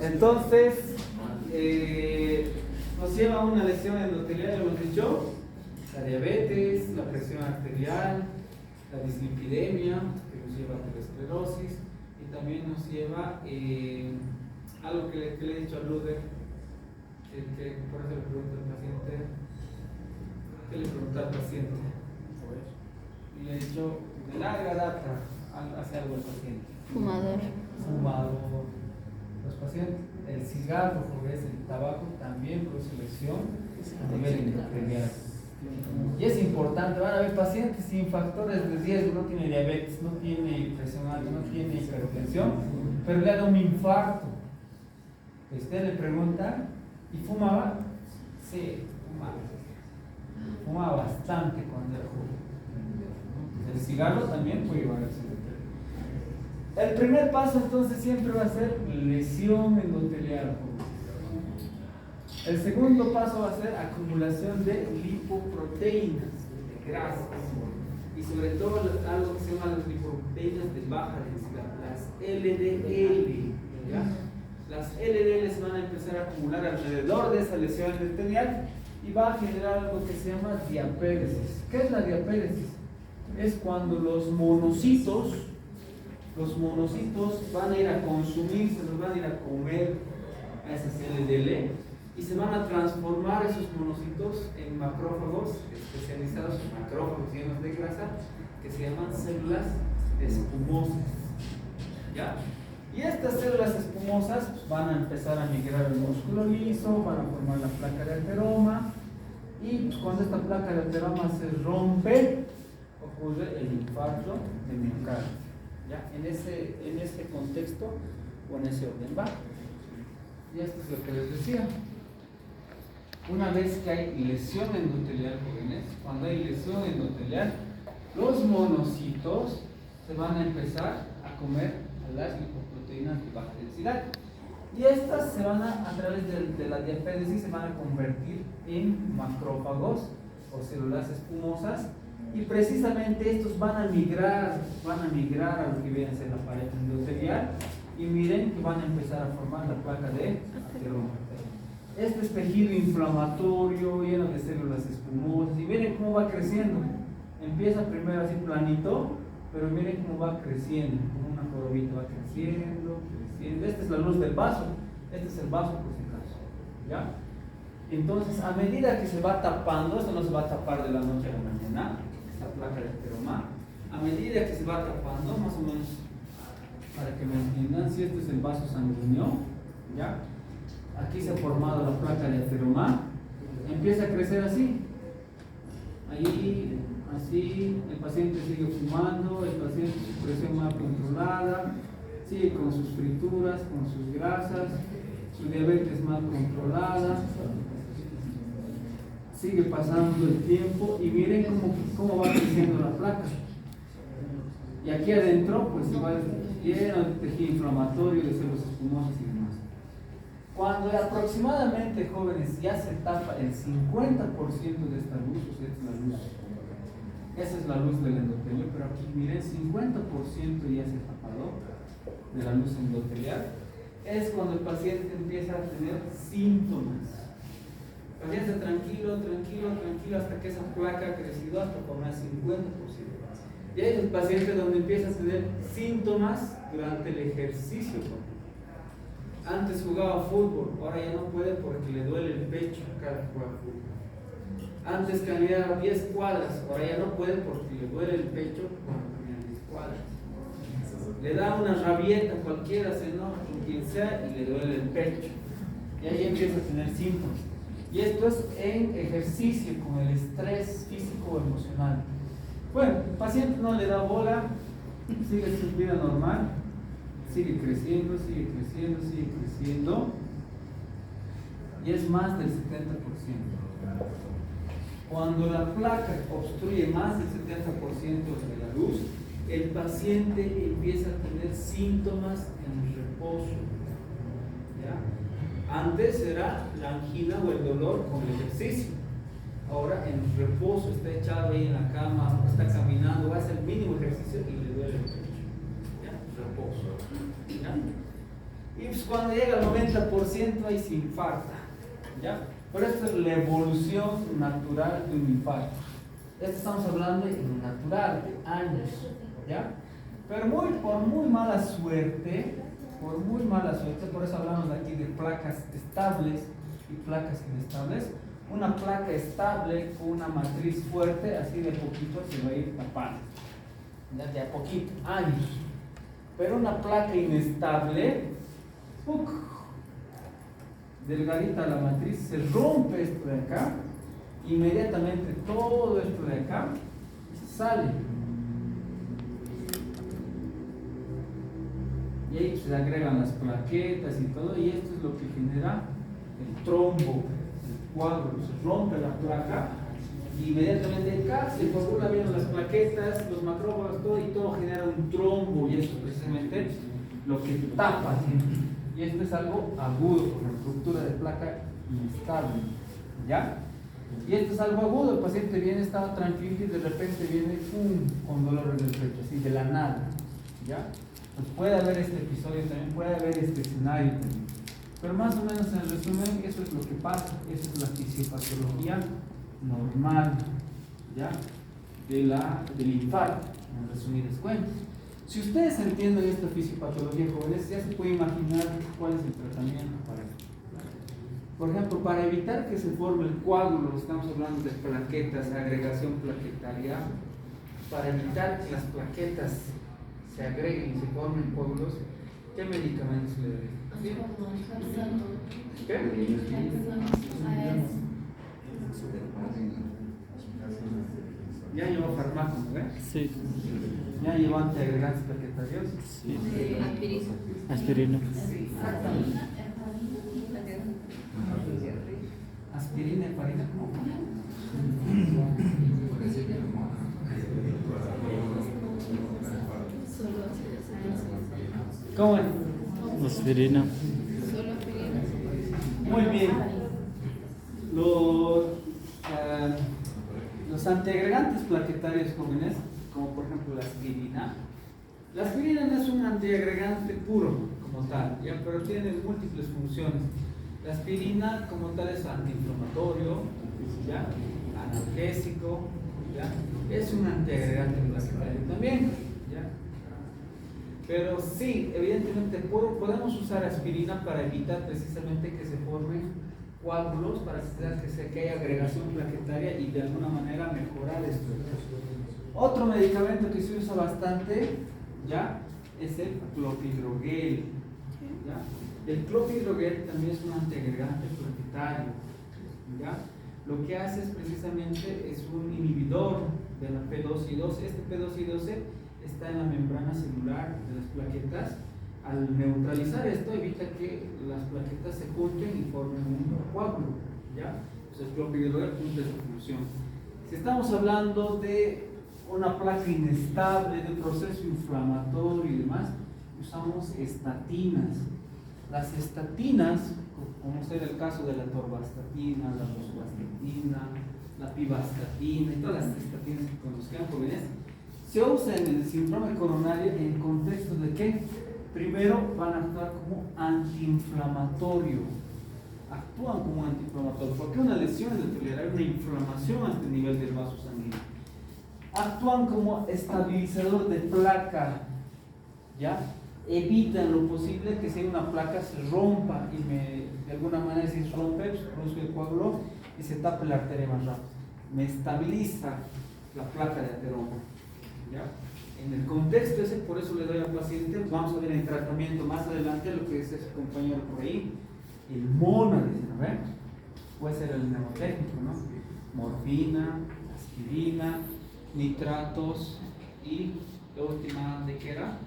Entonces, nos lleva a una lesión endotelial, lo hemos dicho, la diabetes, la presión arterial, la dislipidemia, que nos lleva a aterosclerosis, y también nos lleva algo que le he dicho a Luder, que por eso le pregunto al paciente, ¿qué le pregunta al paciente? Y le he dicho, de larga data, hace algo el paciente. Fumador. Los pacientes, el cigarro, el tabaco también produce lesión a nivel endotelial. Y es importante, van a haber pacientes sin factores de riesgo, no tiene diabetes, no tiene presión alta, no tiene hipertensión, pero le da un infarto. Usted le pregunta, ¿y fumaba? Sí, fumaba bastante cuando era joven. El cigarro también puede llevar al endotelial. El primer paso entonces siempre va a ser lesión endotelial. El segundo paso va a ser acumulación de lipoproteínas, de grasas, y sobre todo algo que se llama las lipoproteínas de baja densidad, las LDL. ¿Ya? Las LDL se van a empezar a acumular alrededor de esa lesión endotelial y va a generar algo que se llama diapéresis. ¿Qué es la diapéresis? Es cuando los monocitos van a ir a consumir, se los van a ir a comer a esas LDL y se van a transformar esos monocitos en macrófagos especializados, en macrófagos llenos de grasa, que se llaman células espumosas. ¿Ya? Y estas células espumosas pues, van a empezar a migrar al músculo liso, van a formar la placa de ateroma, y pues, cuando esta placa de ateroma se rompe, ocurre el infarto de miocardio. ¿Ya? En ese contexto o en ese orden va. Y esto es lo que les decía. Una vez que hay lesión endotelial, jóvenes, cuando hay lesión endotelial, los monocitos se van a empezar a comer a las lipoproteínas de baja densidad. Y estas se van a través de la diapéresis, se van a convertir en macrófagos o células espumosas. Y precisamente estos van a migrar a lo que viene a ser la pared endotelial y miren que van a empezar a formar la placa de ateroma. Este es tejido inflamatorio, lleno de células espumosas. Y miren cómo va creciendo. Empieza primero así planito, pero miren cómo va creciendo, como una jorobita va creciendo, creciendo. Esta es la luz del vaso, este es el vaso por si acaso, ¿ya? Entonces, a medida que se va tapando, esto no se va a tapar de la noche a la mañana, esta placa de ateroma, a medida que se va tapando, más o menos, para que me entiendan, si este es el vaso sanguíneo, ¿ya? Aquí se ha formado la placa de ateroma, empieza a crecer así, ahí, así, el paciente sigue fumando, el paciente su presión más controlada, sigue con sus frituras, con sus grasas, su diabetes más controlada, sigue pasando el tiempo y miren cómo va creciendo la placa. Y aquí adentro, pues igual lleno de tejido inflamatorio, de células espumosas y demás. Cuando aproximadamente, jóvenes, ya se tapa el 50% de esta luz, o sea, esta es la luz. Esa es la luz del endotelio, pero aquí miren, 50% ya se ha tapado de la luz endotelial. Es cuando el paciente empieza a tener síntomas. El paciente está tranquilo, hasta que esa placa ha crecido hasta por más 50%. Y hay el paciente donde empieza a tener síntomas durante el ejercicio. Antes jugaba fútbol, ahora ya no puede porque le duele el pecho cada que juega fútbol. Antes caminaba 10 cuadras, ahora ya no puede porque le duele el pecho cuando camina 10 cuadras. Le da una rabieta, cualquiera se enoja con quien sea y le duele el pecho. Y ahí empieza a tener síntomas. Y esto es en ejercicio, con el estrés físico o emocional. Bueno, el paciente no le da bola, sigue su vida normal, sigue creciendo, y es más del 70%. Cuando la placa obstruye más del 70% de la luz, el paciente empieza a tener síntomas en el reposo. ¿Ya? Antes era la angina o el dolor con el ejercicio. Ahora en el reposo, está echado ahí en la cama, está caminando, hace el mínimo ejercicio y le duele el pecho. ¿Ya? Reposo. ¿Ya? Y pues cuando llega al 90% ahí se infarta. ¿Ya? Pero esto es la evolución natural de un infarto. Esto estamos hablando de natural, de años. ¿Ya? Pero por muy mala suerte, por eso hablamos aquí de placas estables y placas inestables. Una placa estable con una matriz fuerte, así de poquito se va a ir tapando. ¿Ya? De a poquito, años. Pero una placa inestable, ¡puc! Delgadita la matriz, se rompe esto de acá, inmediatamente todo esto de acá sale. Y ahí se agregan las plaquetas y todo, y esto es lo que genera el trombo, el coágulo. Se rompe la placa y inmediatamente acá se coagula bien las plaquetas, los macrófagos, todo, y todo genera un trombo, y esto es precisamente lo que tapa. ¿Sí? Y esto es algo agudo, por la ruptura de placa inestable. ¿Ya? Y esto es algo agudo, el paciente viene, estaba tranquilo y de repente viene con dolores del pecho, así de la nada. ¿Ya? Pues puede haber este episodio también, puede haber este escenario también. Pero más o menos en resumen, eso es lo que pasa, esa es la fisiopatología normal, ¿ya? Del infarto, en resumidas cuentas. Si ustedes entienden esta fisiopatología, jóvenes, ya se puede imaginar cuál es el tratamiento para esto. Por ejemplo, para evitar que se forme el coágulo, estamos hablando de plaquetas, agregación plaquetaria, para evitar que las plaquetas se agreguen y se formen coágulos, ¿qué medicamentos le deben? ¿Qué? Ya llevó fármacos, ¿ves? Sí. Ya llevó antiagregantes plaquetarios. Sí. Aspirina. Exactamente. Aspirina, heparina, ¿cómo? ¿Cómo es? Aspirina. Muy bien. Los antiagregantes plaquetarios jóvenes, como por ejemplo la aspirina. La aspirina no es un antiagregante puro como tal, ¿ya? Pero tiene múltiples funciones. La aspirina como tal es antiinflamatorio, ¿ya? Analgésico, ¿ya? Es un antiagregante plaquetario también, ¿ya? Pero sí, evidentemente podemos usar aspirina para evitar precisamente que se formen coágulos, para que haya agregación plaquetaria y de alguna manera mejorar esto. Otro medicamento que se usa bastante, ¿ya? Es el clopidogrel, ¿ya? El clopidogrel también es un antiagregante plaquetario, ¿ya? Lo que hace es precisamente es un inhibidor de la P2Y12. Este P2Y12 está en la membrana celular de las plaquetas. Al neutralizar esto evita que las plaquetas se junten y formen un coágulo, ¿ya? Entonces el clopidogrel cumple su función. Si estamos hablando de una placa inestable, de un proceso inflamatorio y demás, usamos estatinas. Las estatinas, como será el caso de la torvastatina, la rosuvastatina, la pivastatina y todas las estatinas que conozcan jóvenes, se usan en el síndrome coronario en contexto de que primero van a actuar como antiinflamatorio. Actúan como antiinflamatorio porque una lesión es de tolerar una inflamación a este nivel del vaso sanguíneo. Actúan como estabilizador de placa, ¿ya? Evitan lo posible que si una placa se rompa y de alguna manera si se rompe, pues produce el coágulo y se tapa la arteria más rápido. Me estabiliza la placa de ateroma, ¿ya? En el contexto ese, por eso le doy al paciente, vamos a ver en tratamiento más adelante lo que dice su compañero por ahí, el MONA, dicen, ¿no? Puede ser el mnemotécnico, ¿no? Morfina, aspirina, nitratos y la última, ¿de qué era?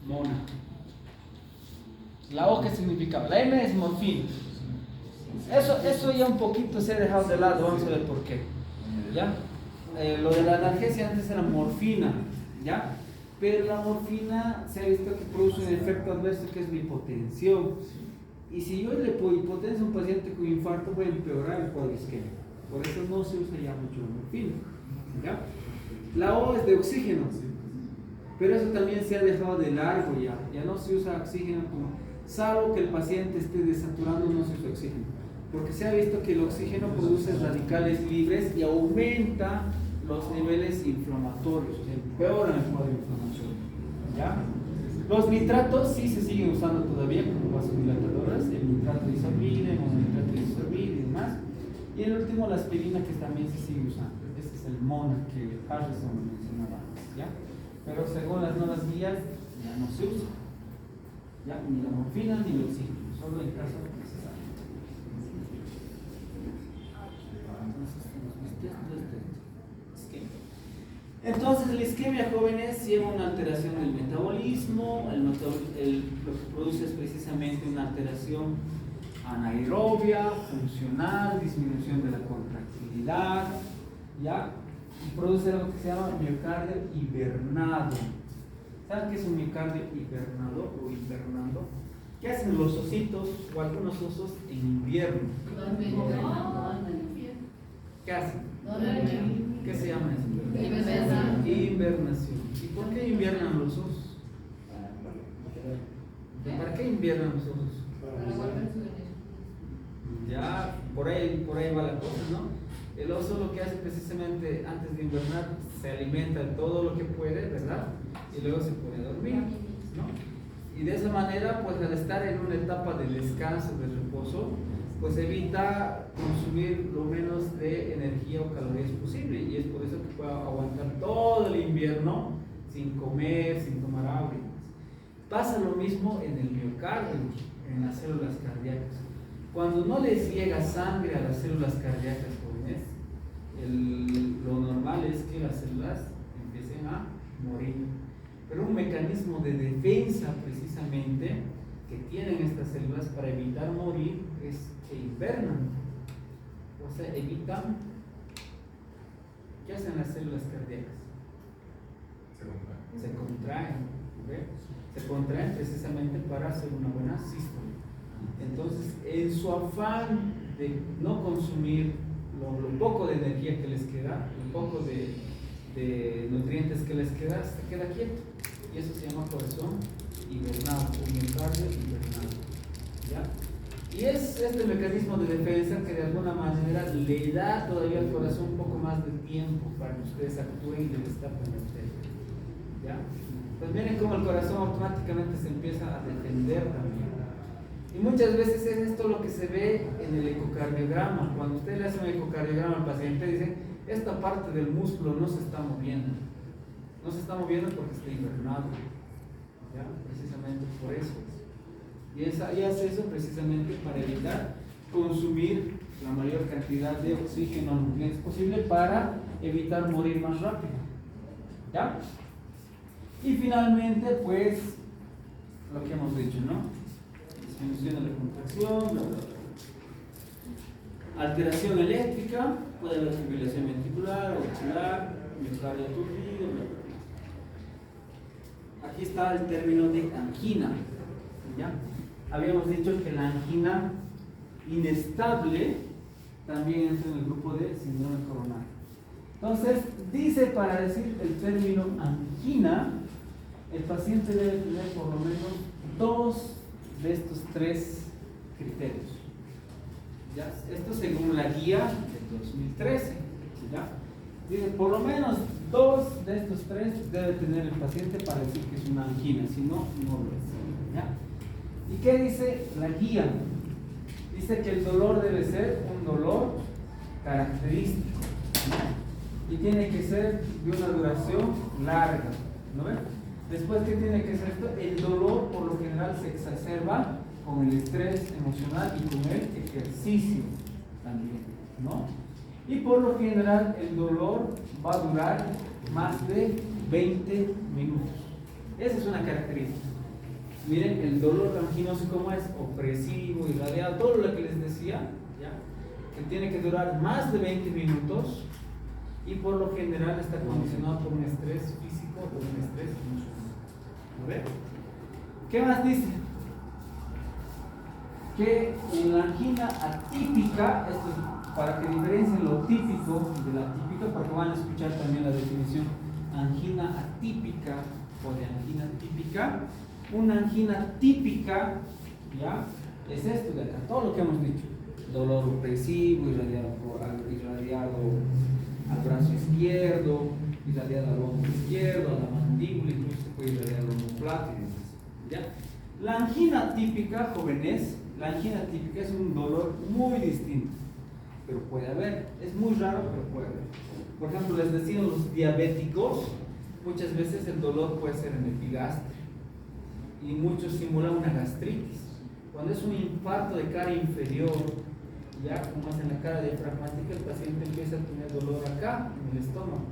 Mona. La O, ¿qué significaba? La M es morfina. Eso ya un poquito se ha dejado de lado, vamos a ver por qué. ¿Ya? Lo de la analgesia antes era morfina, ¿ya? Pero la morfina se ha visto que produce un efecto adverso que es la hipotensión. Y si yo le pongo hipotensión a un paciente con infarto, voy a empeorar el cuadro isquémico. Por eso no se usa ya mucho la morfina, ¿ya? La O es de oxígeno, pero eso también se ha dejado de largo ya. Ya no se usa oxígeno como, salvo que el paciente esté desaturando, no se usa oxígeno. Porque se ha visto que el oxígeno produce radicales libres y aumenta los niveles inflamatorios, empeoran el cuadro inflamatorio, ¿ya? Los nitratos sí se siguen usando todavía como vasodilatadoras, el nitrato de isoprina, el mononitrato de isoprina y demás. Y el último, la aspirina, que también se sigue usando. Este es el MONA que Harrison mencionaba antes, ¿ya? Pero según las nuevas guías ya no se usa, ¿ya? Ni la morfina ni el oxígeno, solo en caso necesario. Entonces la isquemia, jóvenes, lleva una alteración del metabolismo. Lo que produce es precisamente una alteración anaerobia, funcional, disminución de la contractilidad, ¿ya? Y produce algo que se llama miocardio hibernado. ¿Saben qué es un miocardio hibernado o hibernando? ¿Qué hacen los ositos o algunos osos en invierno? ¿Qué hacen? ¿Qué se llama eso? Invernación. ¿Y por qué inviernan los osos? ¿Para qué inviernan los osos? Ya, por ahí va la cosa, ¿no? El oso lo que hace precisamente antes de invernar se alimenta todo lo que puede, ¿verdad? Y luego se pone a dormir, ¿no? Y de esa manera, pues al estar en una etapa de descanso, de reposo, pues evita consumir lo menos de energía o calorías posible, y es por eso que puede aguantar todo el invierno sin comer, sin tomar agua. Pasa lo mismo en el miocardio, en las células cardíacas. Cuando no les llega sangre a las células cardíacas, jóvenes, lo normal es que las células empiecen a morir. Pero un mecanismo de defensa precisamente que tienen estas células para evitar morir es que hibernan, o sea, evitan. ¿Qué hacen las células cardíacas? Se contraen, ¿ve? Se contraen precisamente para hacer una buena sístole. Entonces, en su afán de no consumir lo poco de energía que les queda, lo poco de de nutrientes que les queda, se queda quieto. Y eso se llama corazón hibernado, o miocardio hibernado. ¿Ya? Y es este mecanismo de defensa que de alguna manera le da todavía al corazón un poco más de tiempo para que ustedes actúen y le destapen el techo. ¿Ya? Pues miren cómo el corazón automáticamente se empieza a defender también. Y muchas veces es esto lo que se ve en el ecocardiograma. Cuando usted le hace un ecocardiograma al paciente, dice, esta parte del músculo no se está moviendo. No se está moviendo porque está hibernado. ¿Ya? Precisamente por eso. Y hace eso precisamente para evitar consumir la mayor cantidad de oxígeno o nutrientes posible para evitar morir más rápido. ¿Ya? Y finalmente, pues, lo que hemos dicho, ¿no? Disminución de la contracción, bla, bla, bla. Alteración eléctrica, puede haber fibrilación ventricular, auricular, miocardio aturdido, bla, bla, bla. Aquí está el término de angina. ¿Ya? Habíamos dicho que la angina inestable también entra en el grupo de síndrome coronario. Entonces, dice para decir el término angina, el paciente debe tener por lo menos 2 de estos 3 criterios. ¿Ya? Esto según la guía de 2013. ¿Ya? Dice, por lo menos 2 de estos 3 debe tener el paciente para decir que es una angina, si no, no lo es. ¿Ya? ¿Y qué dice la guía? Dice que el dolor debe ser un dolor característico, ¿no? Y tiene que ser de una duración larga, ¿no ven? Después, ¿qué tiene que ser esto? El dolor por lo general se exacerba con el estrés emocional y con el ejercicio también, ¿no? Y por lo general el dolor va a durar más de 20 minutos. Esa es una característica. Miren, el dolor anginoso, ¿cómo es? Opresivo, irradiado, todo lo que les decía, ¿ya? Que tiene que durar más de 20 minutos y por lo general está condicionado por un estrés físico o un estrés emocional. ¿Lo ven? ¿Qué más dice? Que en la angina atípica, esto es para que diferencien lo típico de la atípica, porque van a escuchar también la definición angina atípica o de angina típica. Una angina típica, ¿ya? Es esto de acá, todo lo que hemos dicho: dolor opresivo, irradiado al brazo izquierdo, irradiado al hombro izquierdo, a la mandíbula, incluso se puede irradiar al omoplato y demás, ¿ya? La angina típica, jóvenes, la angina típica es un dolor muy distinto, pero puede haber, es muy raro, pero puede haber. Por ejemplo, les decía, los diabéticos, muchas veces el dolor puede ser en el epigastrio y muchos simulan una gastritis. Cuando es un infarto de cara inferior, ya como es en la cara diafragmática, el paciente empieza a tener dolor acá, en el estómago.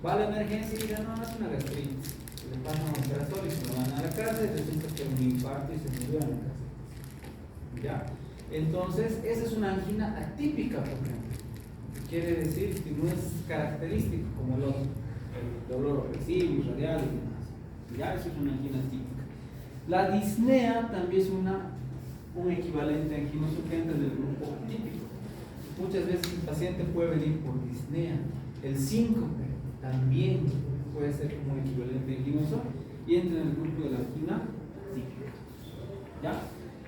Va a la emergencia y dice, no, no es una gastritis. Le pasan un ultrasonido y se lo van a la casa y resulta que es un infarto y se murió en la casa. ¿Ya? Entonces, esa es una angina atípica, por ejemplo. Quiere decir que no es característico como el otro, el dolor opresivo, irradiado y demás. ¿Ya? Eso es una angina atípica. La disnea también es un equivalente anginoso que entra del grupo atípico. Muchas veces el paciente puede venir por disnea. El síncope también puede ser como un equivalente anginoso y entra en el grupo de la angina típica. ¿Ya?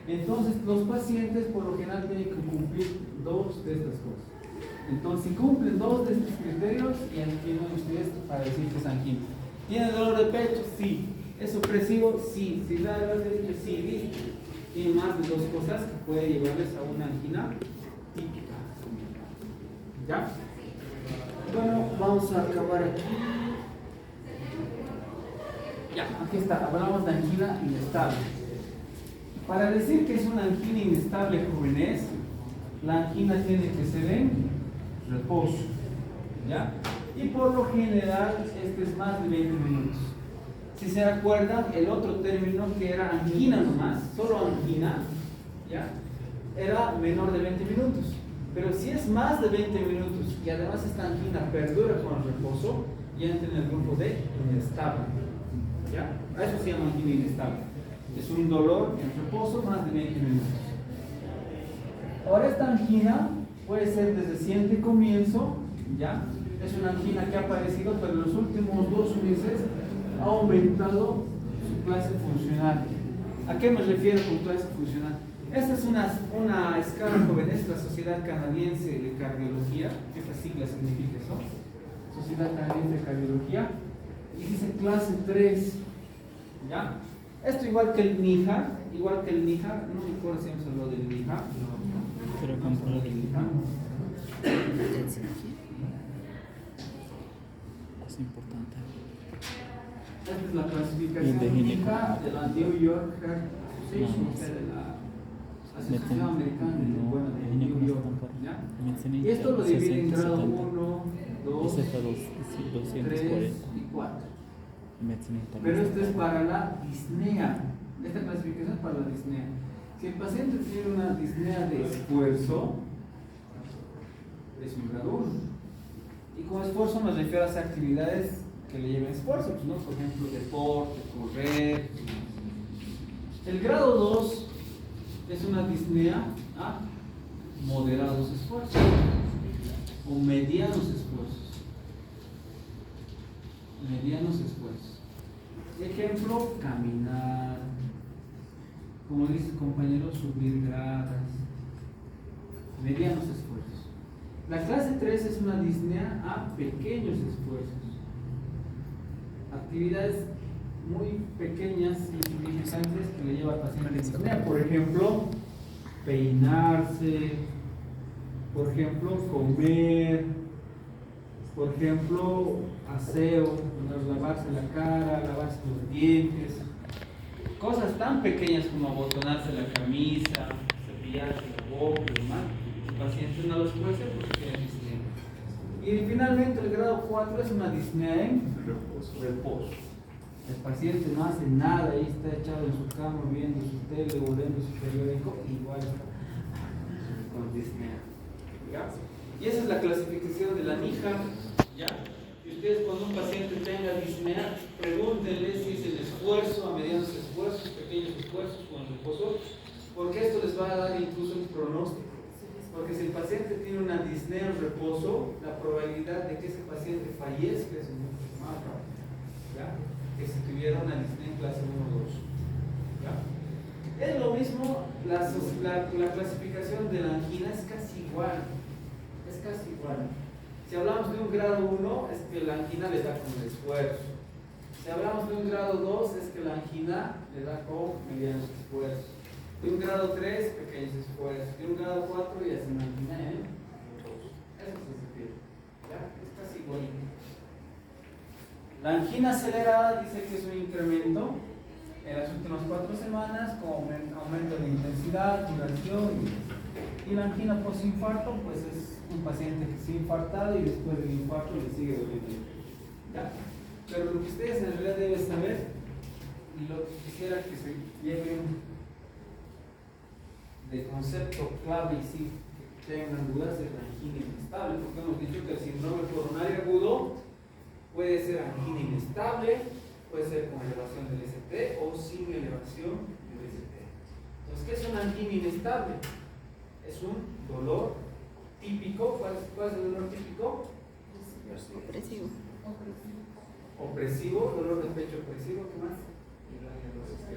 Entonces, los pacientes por lo general tienen que cumplir 2 de estas cosas. Entonces, si cumplen 2 de estos criterios, ya tienen ustedes para decir que es angina. ¿Tiene dolor de pecho? Sí. ¿Es opresivo? Sí. ¿Si da dolor de pecho? Sí. ¿Listo? Tiene más de 2 cosas que puede llevarles a una angina típica. ¿Ya? Bueno, vamos a acabar aquí. Ya, aquí está. Hablamos de angina inestable. Para decir que es una angina inestable, jóvenes, la angina tiene que ser en reposo, ¿ya? Y por lo general, este es más de 20 minutos. Si se acuerdan, el otro término que era angina nomás, solo angina, ¿ya? Era menor de 20 minutos. Pero si es más de 20 minutos y además esta angina perdura con el reposo, ya entra en el grupo de inestable, ¿ya? A eso se llama angina inestable. Es un dolor en reposo más de 20 minutos. Ahora esta angina puede ser desde reciente comienzo, ¿ya? Es una angina que ha aparecido, pero en los últimos 2 meses ha aumentado su clase funcional. ¿A qué me refiero con clase funcional? Esta es una escala joven, es la Sociedad Canadiense de Cardiología, esta sigla significa eso, Sociedad Canadiense de Cardiología, y dice clase 3, ¿ya? Esto igual que el NIHA, no me acuerdo si hemos hablado del NIHA, Pero comprar el es importante. Esta es la clasificación NIHA de la New York Heart Association, de la Asociación Americana de New York, ¿ya? Y esto lo divide en grado 1, 2, 3 y 4. Pero esto es para la disnea. Esta clasificación es para la disnea. Si el paciente tiene una disnea de esfuerzo, es un grado 1. Y con esfuerzo me refiero a las actividades que le lleven esfuerzo, pues, ¿no? Por ejemplo, deporte, correr. El grado 2 es una disnea a moderados esfuerzos o medianos esfuerzos. Medianos esfuerzos. Ejemplo, caminar, como dice el compañero, subir gradas, medianos esfuerzos. La clase 3 es una disnea a pequeños esfuerzos, actividades muy pequeñas y insignificantes que le lleva al paciente a disnea. Por ejemplo, peinarse, por ejemplo, comer, por ejemplo, aseo, lavarse la cara, lavarse los dientes, cosas tan pequeñas como abotonarse la camisa, cepillarse la boca y demás. El paciente no los puede hacer porque tiene disnea. Y finalmente el grado 4 es una disnea en reposo. El paciente no hace nada y está echado en su cama viendo su tele o leyendo su periódico, igual con disnea. ¿Ya? Y esa es la clasificación de la NIHA. ¿Ya? Y ustedes, cuando un paciente tenga disnea, pregúntenle si es el esfuerzo, a medianos esfuerzos, pequeños esfuerzos o en reposo, porque esto les va a dar incluso un pronóstico. Porque si el paciente tiene una disnea en reposo, la probabilidad de que ese paciente fallezca es mucho más rápida, ¿ya? Que si tuviera una disnea en clase 1 o 2. ¿Ya? Es lo mismo, la clasificación de la angina es casi igual. Es casi igual. Si hablamos de un grado 1, es que la angina le da con el esfuerzo. Si hablamos de un grado 2, es que la angina le da con medianos esfuerzos. De un grado 3, pequeños esfuerzos. De un grado 4, ya es una angina en 2. Eso se refiere. ¿Ya? Es casi igual. La angina acelerada dice que es un incremento en las últimas 4 semanas con aumento de intensidad, duración y la angina posinfarto pues es un paciente que se ha infartado y después del infarto le sigue doliendo. ¿Ya? Pero lo que ustedes en realidad deben saber y lo que quisiera que se lleven de concepto clave y sí que tengan dudas es la angina inestable, porque hemos dicho que el síndrome coronario agudo puede ser angina inestable, puede ser con elevación del ST o sin elevación del ST. Entonces, ¿qué es una angina inestable? Es un dolor típico. ¿Cuál es el dolor típico? Opresivo. Opresivo, dolor de pecho opresivo, ¿qué más?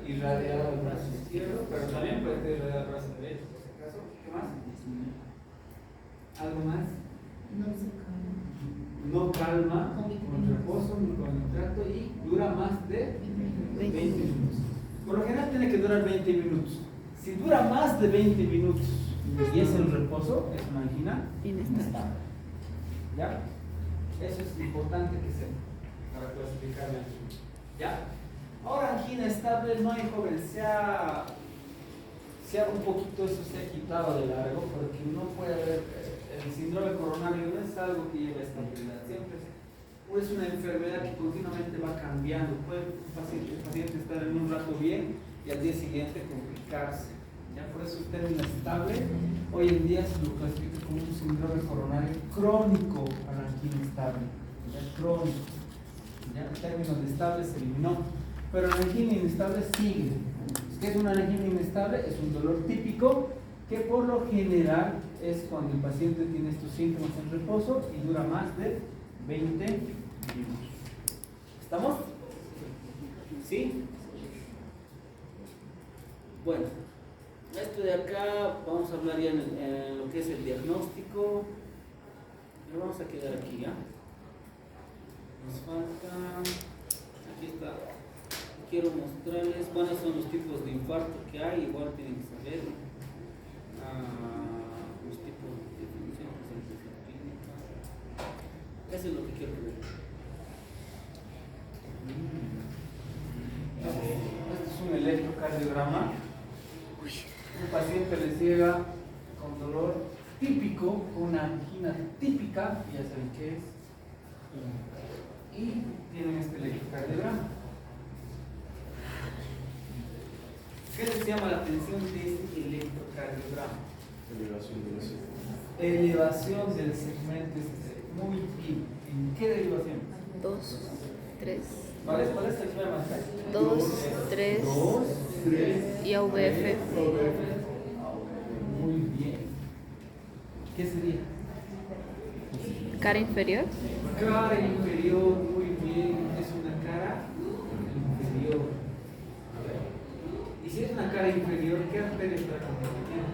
Irradiado al brazo izquierdo, pero también puede ser irradiado al brazo derecho, por si acaso. ¿Qué más? ¿Algo más? No calma, con reposo, ni con contrato y dura más de 20 minutos. Por lo general tiene que durar 20 minutos. Si dura más de 20 minutos y es el reposo, es una angina inestable. ¿Ya? Eso es importante que sepa para clasificar la angina. ¿Ya? Ahora angina estable, no hay joven, se ha un poquito, eso se ha quitado de largo porque no puede haber, el síndrome coronario no es algo que lleva estabilidad, siempre es una enfermedad que continuamente va cambiando, puede el paciente estar en un rato bien y al día siguiente complicarse. ¿Ya? Por eso el término estable hoy en día se lo clasifica como un síndrome coronario crónico a la angina estable. ¿Ya? Crónico. ¿Ya? El término de estable se eliminó, pero la angina inestable sigue. ¿Qué es una angina inestable? Es un dolor típico que por lo general es cuando el paciente tiene estos síntomas en reposo y dura más de 20 minutos. ¿Estamos? ¿Sí? Bueno, esto de acá vamos a hablar ya en lo que es el diagnóstico. Lo vamos a quedar aquí ya. Nos falta, aquí está. Quiero mostrarles cuáles son los tipos de infarto que hay, igual tienen que saber. Los tipos de definición, presentación clínica. Eso es lo que quiero ver. Este es un electrocardiograma. Un paciente les llega con dolor típico, una angina típica, ya saben qué es, y tienen este electrocardiograma. ¿Qué les llama la atención de este electrocardiograma? Elevación del segmento. Muy bien. ¿En qué derivación? 2, 3. ¿Cuál es el que voy a marcar? 2, 3 y AVF. Muy bien. ¿Qué sería? Cara inferior. Cara inferior, muy bien. Es una cara inferior. A ver. Y si es una cara inferior, ¿qué arteria está comprometida?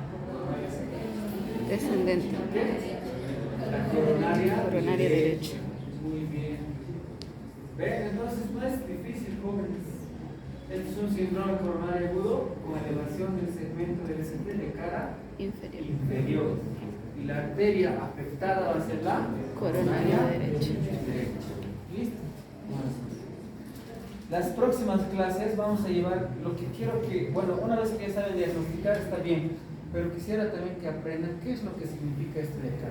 Descendente. La coronaria. Coronaria derecha. Muy bien. ¿Ven? Entonces no es difícil, jóvenes. Este es un síndrome coronario agudo con elevación del segmento del ST de cara inferior. Y la arteria afectada va a ser la Coronaria derecha. ¿Listo? Las próximas clases vamos a llevar lo que quiero que, bueno, una vez que ya saben diagnosticar está bien, pero quisiera también que aprendan qué es lo que significa esto de acá.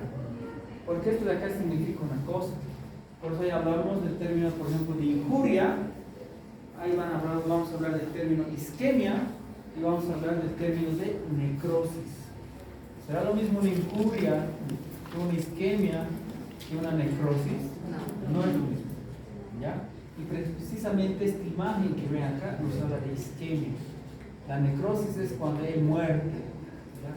Porque esto de acá significa una cosa. Por eso ya hablamos del término, por ejemplo, de injuria. Ahí vamos a hablar del término isquemia y vamos a hablar del término de necrosis. ¿Será lo mismo una injuria que una isquemia que una necrosis? No es lo mismo. ¿Ya? Y precisamente esta imagen que ven acá nos habla de isquemia. La necrosis es cuando hay muerte, ¿ya?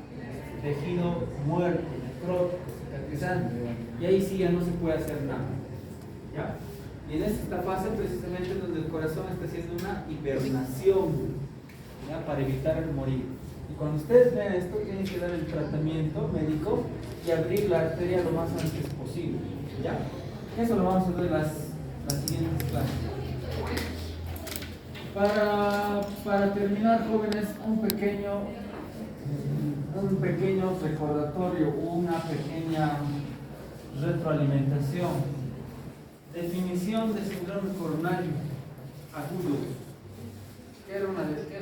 Tejido muerto, necrótico, cicatrizante, y ahí sí ya no se puede hacer nada. ¿Ya? Y en esta fase precisamente donde el corazón está haciendo una hibernación, ¿ya? Para evitar el morir. Y cuando ustedes vean esto, tienen que dar el tratamiento médico y abrir la arteria lo más antes posible. ¿Ya? Eso lo vamos a ver en las siguientes clases. Para terminar, jóvenes, un pequeño recordatorio, una pequeña retroalimentación. Definición de síndrome coronario agudo. ¿Qué es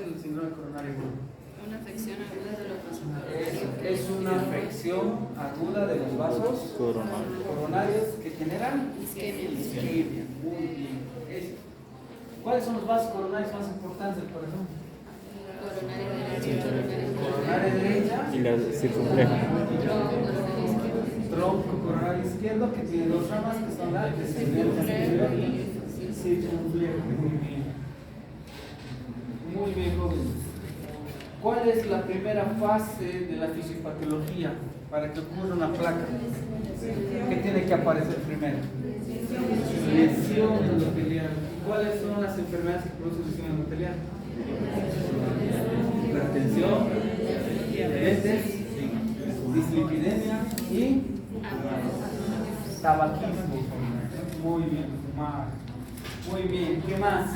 el síndrome coronario agudo? Una afección aguda de los vasos coronarios. Es una afección aguda de los vasos coronarios que generan isquemia. Muy bien. ¿Cuáles son los vasos coronarios más importantes del corazón? Coronaria derecha Y la circunfleja. tronco coronario izquierdo, que tiene dos ramas que son la descendente anterior y circunflejo. Muy bien. Muy bien, jóvenes. ¿Cuál es la primera fase de la fisiopatología para que ocurra una placa? ¿Qué tiene que aparecer primero? Lesión endotelial. ¿Cuáles son las enfermedades que producen lesión endotelial? Hipertensión, diabetes, dislipidemia y tabaquismo. Muy bien, fumar. Muy bien, ¿qué más?